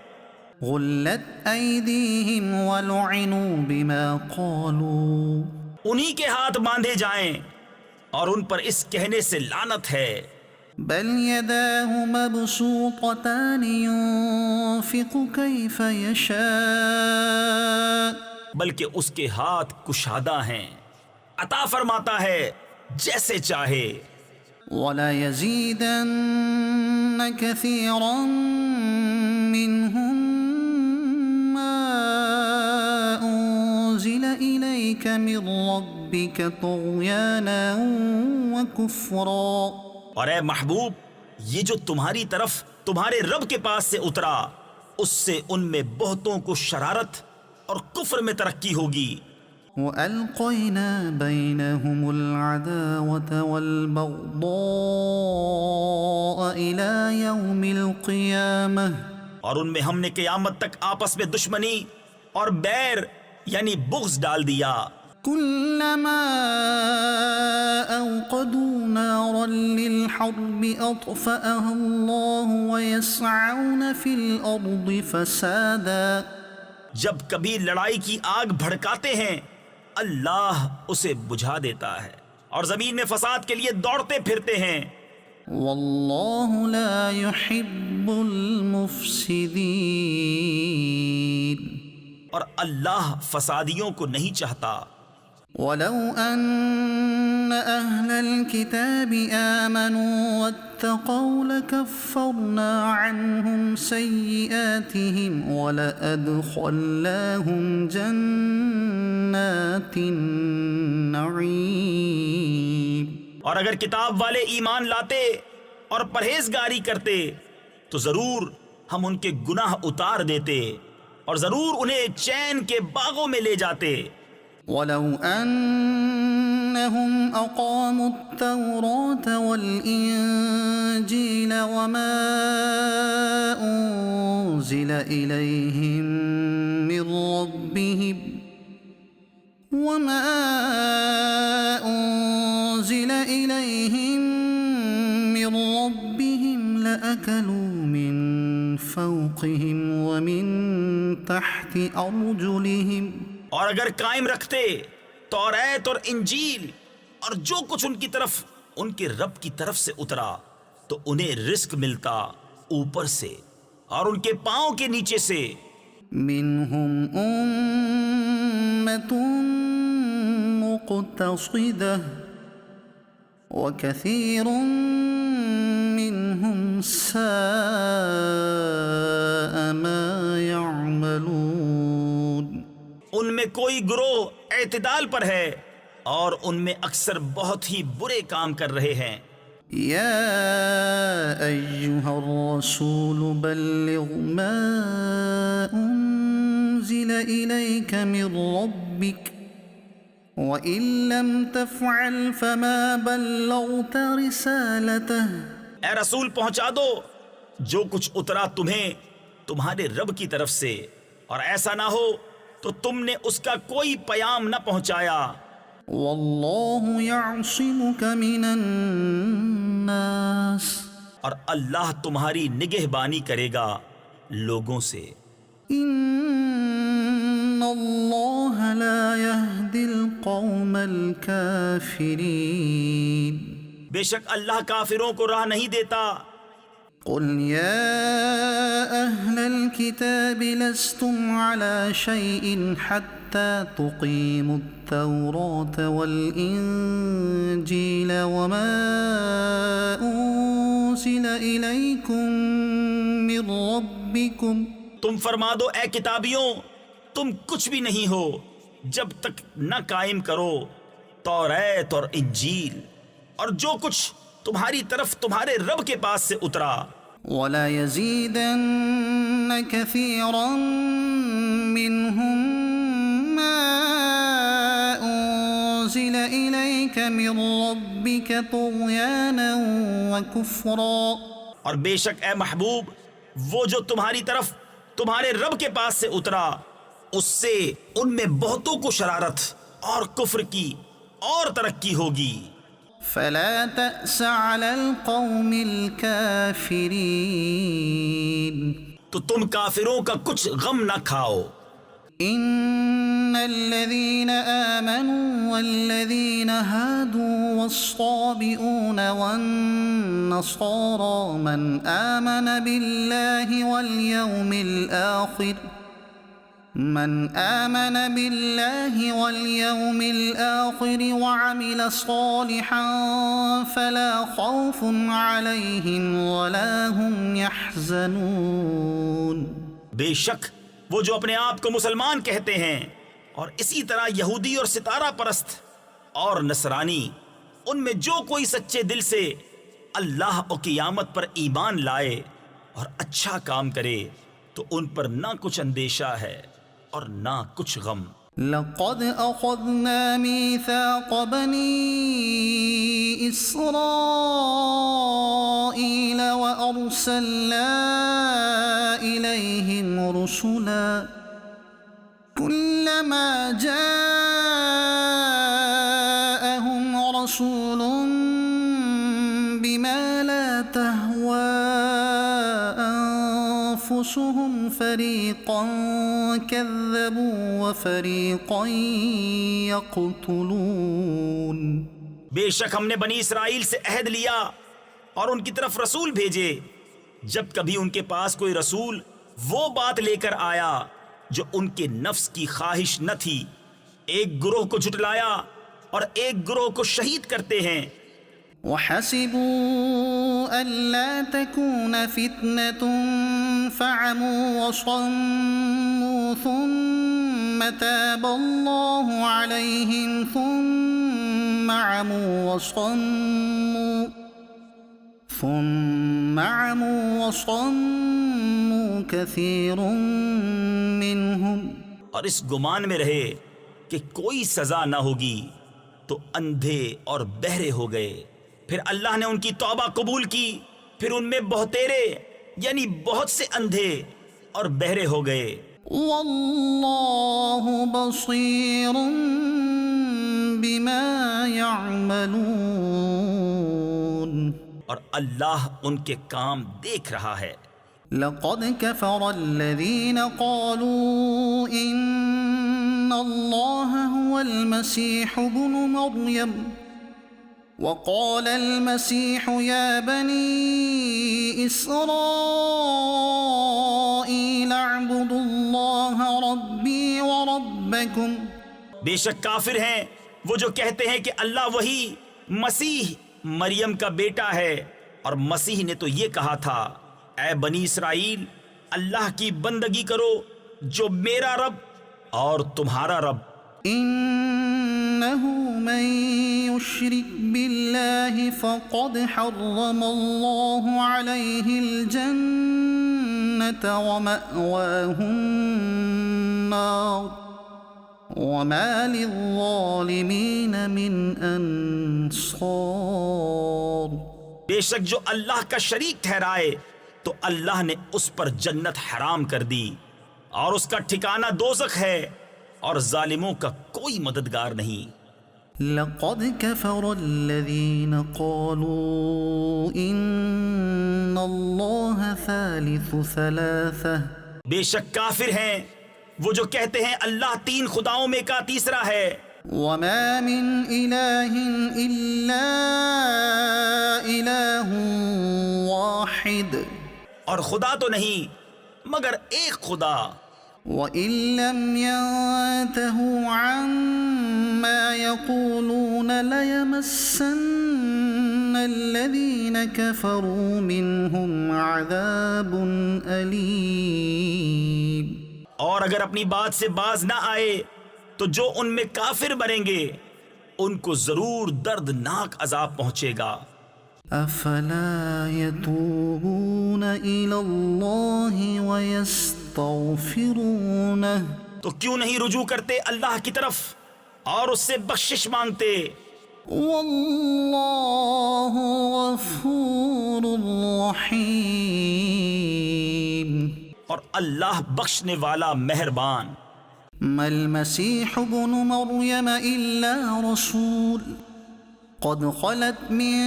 غلت أيديهم ولعنوا بما قالوا، انہی کے ہاتھ باندھے جائیں اور ان پر اس کہنے سے لعنت ہے۔ بل يداه مبسوطتان ينفق كيف يشاء، بلکہ اس کے ہاتھ کشادہ ہیں، عطا فرماتا ہے جیسے چاہے۔ وَلَيَزِيدَنَّ كَثِيرًا مِّنْهُم مَّا أُنزِلَ إِلَيْكَ مِن رَّبِّكَ طُغْيَانًا وَكُفْرًا، اور اے محبوب، یہ جو تمہاری طرف تمہارے رب کے پاس سے اترا، اس سے ان میں بہتوں کو شرارت اور کفر میں ترقی ہوگی۔ وَأَلْقَيْنَا بَيْنَهُمُ الْعَدَاوَةَ وَالْبَغْضَاءَ إِلَى يَوْمِ الْقِيَامَةِ، اور ان میں ہم نے قیامت تک آپس میں دشمنی اور بیر یعنی بغض ڈال دیا۔ كُلَّمَا أَوْقَدُوا نَارًا لِلْحَرْبِ أَطْفَأَهَا اللَّهُ وَيَسْعَوْنَ فِي الْأَرْضِ فَسَادًا، جب کبھی لڑائی کی آگ بھڑکاتے ہیں اللہ اسے بجھا دیتا ہے اور زمین میں فساد کے لیے دوڑتے پھرتے ہیں۔ واللہ لا يحب المفسدین، اور اللہ فسادیوں کو نہیں چاہتا۔ ولو ان اہل الكتاب آمنوا واتقوا لكفرنا عنهم سیئاتهم ولأدخلناهم جنات النعیم، اور اگر کتاب والے ایمان لاتے اور پرہیزگاری کرتے تو ضرور ہم ان کے گناہ اتار دیتے اور ضرور انہیں چین کے باغوں میں لے جاتے۔ ولو انہم اقاموا التوراة والانجیل وما انزل الیہم من ربهم لأكلوا من فوقهم ومن تحت أرجلهم، اور اگر قائم رکھتے توریت اور انجیل اور جو کچھ ان کی طرف ان کے رب کی طرف سے اترا تو انہیں رزق ملتا اوپر سے اور ان کے پاؤں کے نیچے سے۔ منهم أمة مقتصدة وكثير منهم ساء ما يعملون، ان میں کوئی گروہ اعتدال پر ہے اور ان میں اکثر بہت ہی برے کام کر رہے ہیں۔ یا ایہا الرسول بلغ ما انزل الیک من ربک وَإِن لَّمْ تَفْعَلْ فَمَا بَلَّغْتَ رِسَالَتَهُ، اے رسول پہنچا دو جو کچھ اترا تمہیں تمہارے رب کی طرف سے، اور ایسا نہ ہو تو تم نے اس کا کوئی پیام نہ پہنچایا۔ وَاللَّهُ يَعْصِمُكَ مِنَ النَّاسِ، الناس اور اللہ تمہاری نگہبانی کرے گا لوگوں سے. ان اللہ لا يهدي القوم الكافرین. بے شک اللہ کافروں کو راہ نہیں دیتا. قل يا أهل الكتاب لستم على شيء حتى تقيموا التوراة والإنجيل وما أنزل إليكم من ربكم. تم فرما دو اے کتابیوں تم کچھ بھی نہیں ہو جب تک نہ قائم کرو توریت اور انجیل اور جو کچھ تمہاری طرف تمہارے رب کے پاس سے اترا. وَلَا يَزِيدَنَّ كَثِيرًا مِّنْهُمْ مَا أُنزِلَ إِلَيْكَ مِن رَّبِّكَ طُغْيَانًا وَكُفْرًا. اور بے شک اے محبوب وہ جو تمہاری طرف تمہارے رب کے پاس سے اترا اس سے ان میں بہتوں کو شرارت اور کفر کی اور ترقی ہوگی. فلا تأس على القوم الكافرين. تو تم کافروں کا کچھ غم نہ کھاؤ. ان الذين آمنوا والذين هادوا والصابئون والنصارى من آمن بالله واليوم الآخر وعمل صالحا فلا خوف عليهم ولا هم يحزنون. بے شک وہ جو اپنے آپ کو مسلمان کہتے ہیں اور اسی طرح یہودی اور ستارہ پرست اور نصرانی ان میں جو کوئی سچے دل سے اللہ اور قیامت پر ایمان لائے اور اچھا کام کرے تو ان پر نہ کچھ اندیشہ ہے اور نہ کچھ غم. لقد أخذنا ميثاق بني إسرائيل وأرسلنا إليهم رسلا كلما جاءهم رسول بما لا تهوى أنفسهم فريقا كذبوا وفريقا يقتلون. بے شک ہم نے بنی اسرائیل سے عہد لیا اور ان کی طرف رسول بھیجے جب کبھی ان کے پاس کوئی رسول وہ بات لے کر آیا جو ان کے نفس کی خواہش نہ تھی ایک گروہ کو جھٹلایا اور ایک گروہ کو شہید کرتے ہیں. وحسبوا ألا تكون فتنة فعموا وصموا ثم تاب الله عليهم ثم عموا وصموا كثير منهم. اور اس گمان میں رہے کہ کوئی سزا نہ ہوگی تو اندھے اور بہرے ہو گئے. پھر اللہ نے ان کی توبہ قبول کی پھر ان میں بہتیرے یعنی بہت سے اندھے اور بہرے ہو گئے. واللہ بصیر بما يعملون. اور اللہ ان کے کام دیکھ رہا ہے. لقد كفر الذين قالوا إن الله هو المسيح ابن مريم وقال المسيح يا بني إسرائيل اعبدوا الله ربي وربكم. بے شک کافر ہیں وہ جو کہتے ہیں کہ اللہ وہی مسیح مریم کا بیٹا ہے اور مسیح نے تو یہ کہا تھا اے بنی اسرائیل اللہ کی بندگی کرو جو میرا رب اور تمہارا رب. إنه من يشرك بالله فقد حرم الله عليه الجنة ومأواه النار وما للظالمين من أنصار. بے شک جو اللہ کا شریک ٹھہرائے تو اللہ نے اس پر جنت حرام کر دی اور اس کا ٹھکانہ دوزخ ہے اور ظالموں کا کوئی مددگار نہیں. لقد كفر الذين قالوا إن الله ثالث ثلاثة بے شک کافر ہیں وہ جو کہتے ہیں اللہ تین خداؤں میں کا تیسرا ہے. وما من إله إلا إله واحد اور خدا تو نہیں مگر ایک خدا. وَإِن لَّمْ يَنْتَهُوا عَمَّا يَقُولُونَ لَيَمَسَّنَّ الَّذِينَ كَفَرُوا مِنْهُمْ عَذَابٌ أَلِيمٌ. اور اگر اپنی بات سے باز نہ آئے تو جو ان میں کافر بنیں گے ان کو ضرور دردناک عذاب پہنچے گا. أَفَلَا يَتُوبُونَ إِلَى اللَّهِ وَيَسْتَغْفِرُونَهُ. تو کیوں نہیں رجوع کرتے اللہ کی طرف اور اس سے بخشش مانگتے؟ وَاللَّهُ غَفُورٌ رَحِيمٌ. اور اللہ بخشنے والا مہربان. ما المسيح ابن مريم إلا رسول قد خلت من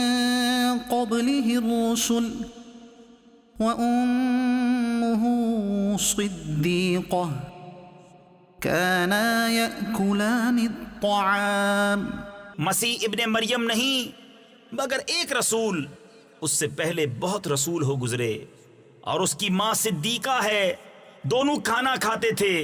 قبله الرسل وأمه صديقة كانا يأكلان الطعام. مسیح ابن مریم نہیں مگر ایک رسول، اس سے پہلے بہت رسول ہو گزرے اور اس کی ماں صدیقہ ہے، دونوں کھانا کھاتے تھے.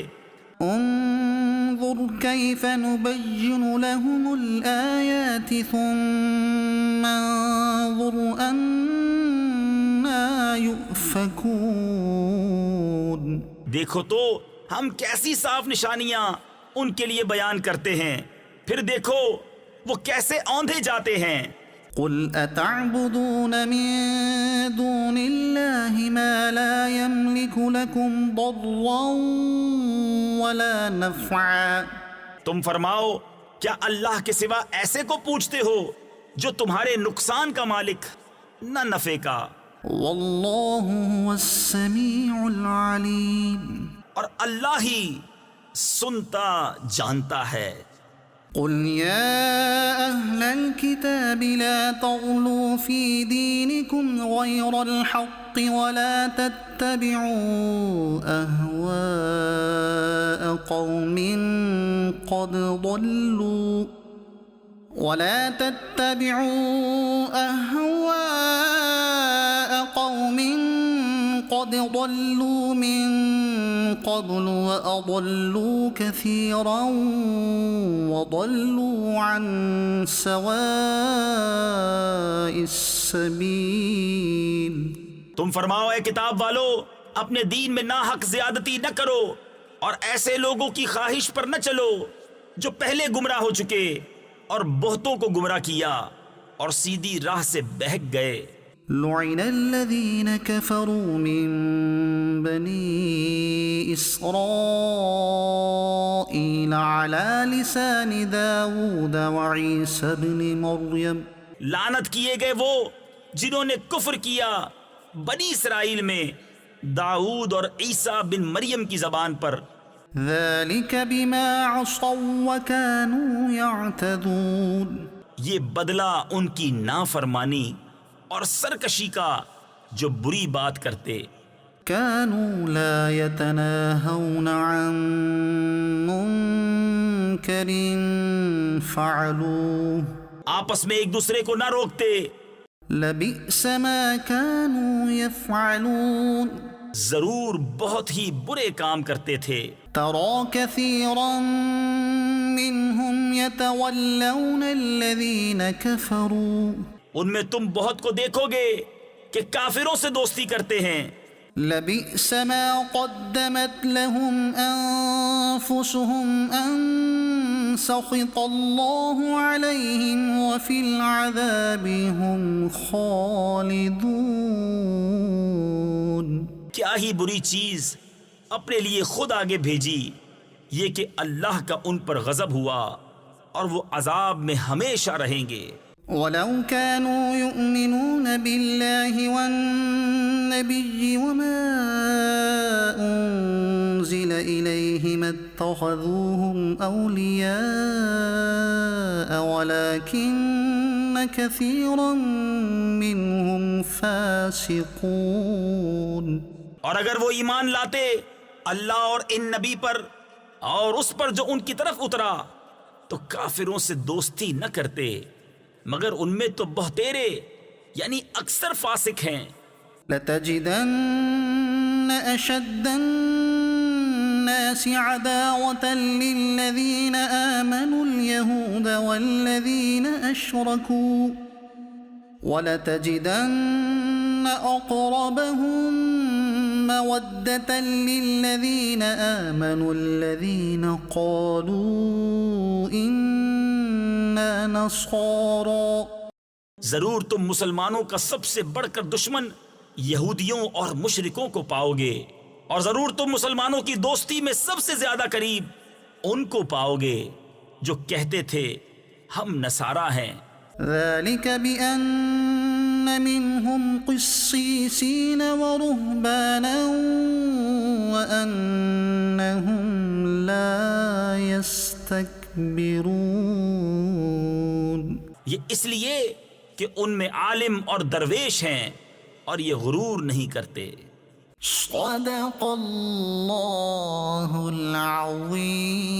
انظر كيف نبين لهم الآيات ثم انظر أنا يؤفكون. دیکھو تو ہم کیسی صاف نشانیاں ان کے لیے بیان کرتے ہیں، پھر دیکھو وہ کیسے اوندھے جاتے ہیں. قل أتعبدون من دون الله ما لا يملك لكم ضرا ولا نفعا. تم فرماؤ کیا اللہ کے سوا ایسے کو پوچھتے ہو جو تمہارے نقصان کا مالک نہ نفع کا؟ والله هو السميع العليم. اور اللہ ہی سنتا جانتا ہے. قل يا أهل الكتاب لا تغلوا في دينكم غير الحق ولا تتبعوا أهواء قوم قد ضلوا من قبل وأضلوا كثيرا وضلوا عن سواء السبيل. تم فرماؤ اے کتاب والو اپنے دین میں ناحق زیادتی نہ کرو اور ایسے لوگوں کی خواہش پر نہ چلو جو پہلے گمراہ ہو چکے اور بہتوں کو گمراہ کیا اور سیدھی راہ سے بہک گئے. لعن الذين كفروا من بني إسرائيل على لسان داود وعيسى بن مريم. لعنت کیے گئے وہ جنہوں نے کفر کیا بنی اسرائیل میں داؤد اور عیسیٰ بن مریم کی زبان پر. ذلك بما عصوا وكانوا يعتدون. یہ بدلہ ان کی نافرمانی اور سرکشی کا جو بری بات کرتے. كانوا لا يتناهون عن منكر فعلوه. آپس میں ایک دوسرے کو نہ روکتے. لبئس ما كانوا يفعلون. ضرور بہت ہی برے کام کرتے تھے. ترى كثيرا منهم يتولون الذين كفروا. ان میں تم بہت کو دیکھو گے کہ کافروں سے دوستی کرتے ہیں. لبئس ما قدمت لهم أنفسهم أن سخط الله عليهم وفي العذاب هم خالدون. کیا ہی بری چیز اپنے لیے خود آگے بھیجی، یہ کہ اللہ کا ان پر غضب ہوا اور وہ عذاب میں ہمیشہ رہیں گے. ولو كانوا يؤمنون بالله والنبي وما أنزل إليهم اتخذوهم أولياء ولكن كثيرا منهم فاسقون. اور اگر وہ ایمان لاتے اللہ اور ان نبی پر اور اس پر جو ان کی طرف اترا تو کافروں سے دوستی نہ کرتے مگر ان میں تو بہتیرے یعنی اکثر فاسق ہیں. لتجدن أشد الناس عداوة للذين آمنوا اليهود والذين أشركوا ولتجدن أقربهم مودة للذين آمنوا الذين قالوا إنا نصارى. ضرور تم مسلمانوں کا سب سے بڑھ کر دشمن یہودیوں اور مشرکوں کو پاؤ گے اور ضرور تم مسلمانوں کی دوستی میں سب سے زیادہ قریب ان کو پاؤ گے جو کہتے تھے ہم نصارہ ہیں. ذلك بأن منهم قسيسين ورهبانا وأنهم لا يستكبرون. یہ اس لیے کہ ان میں عالم اور درویش ہیں اور یہ غرور نہیں کرتے. صدق اللہ العظیم.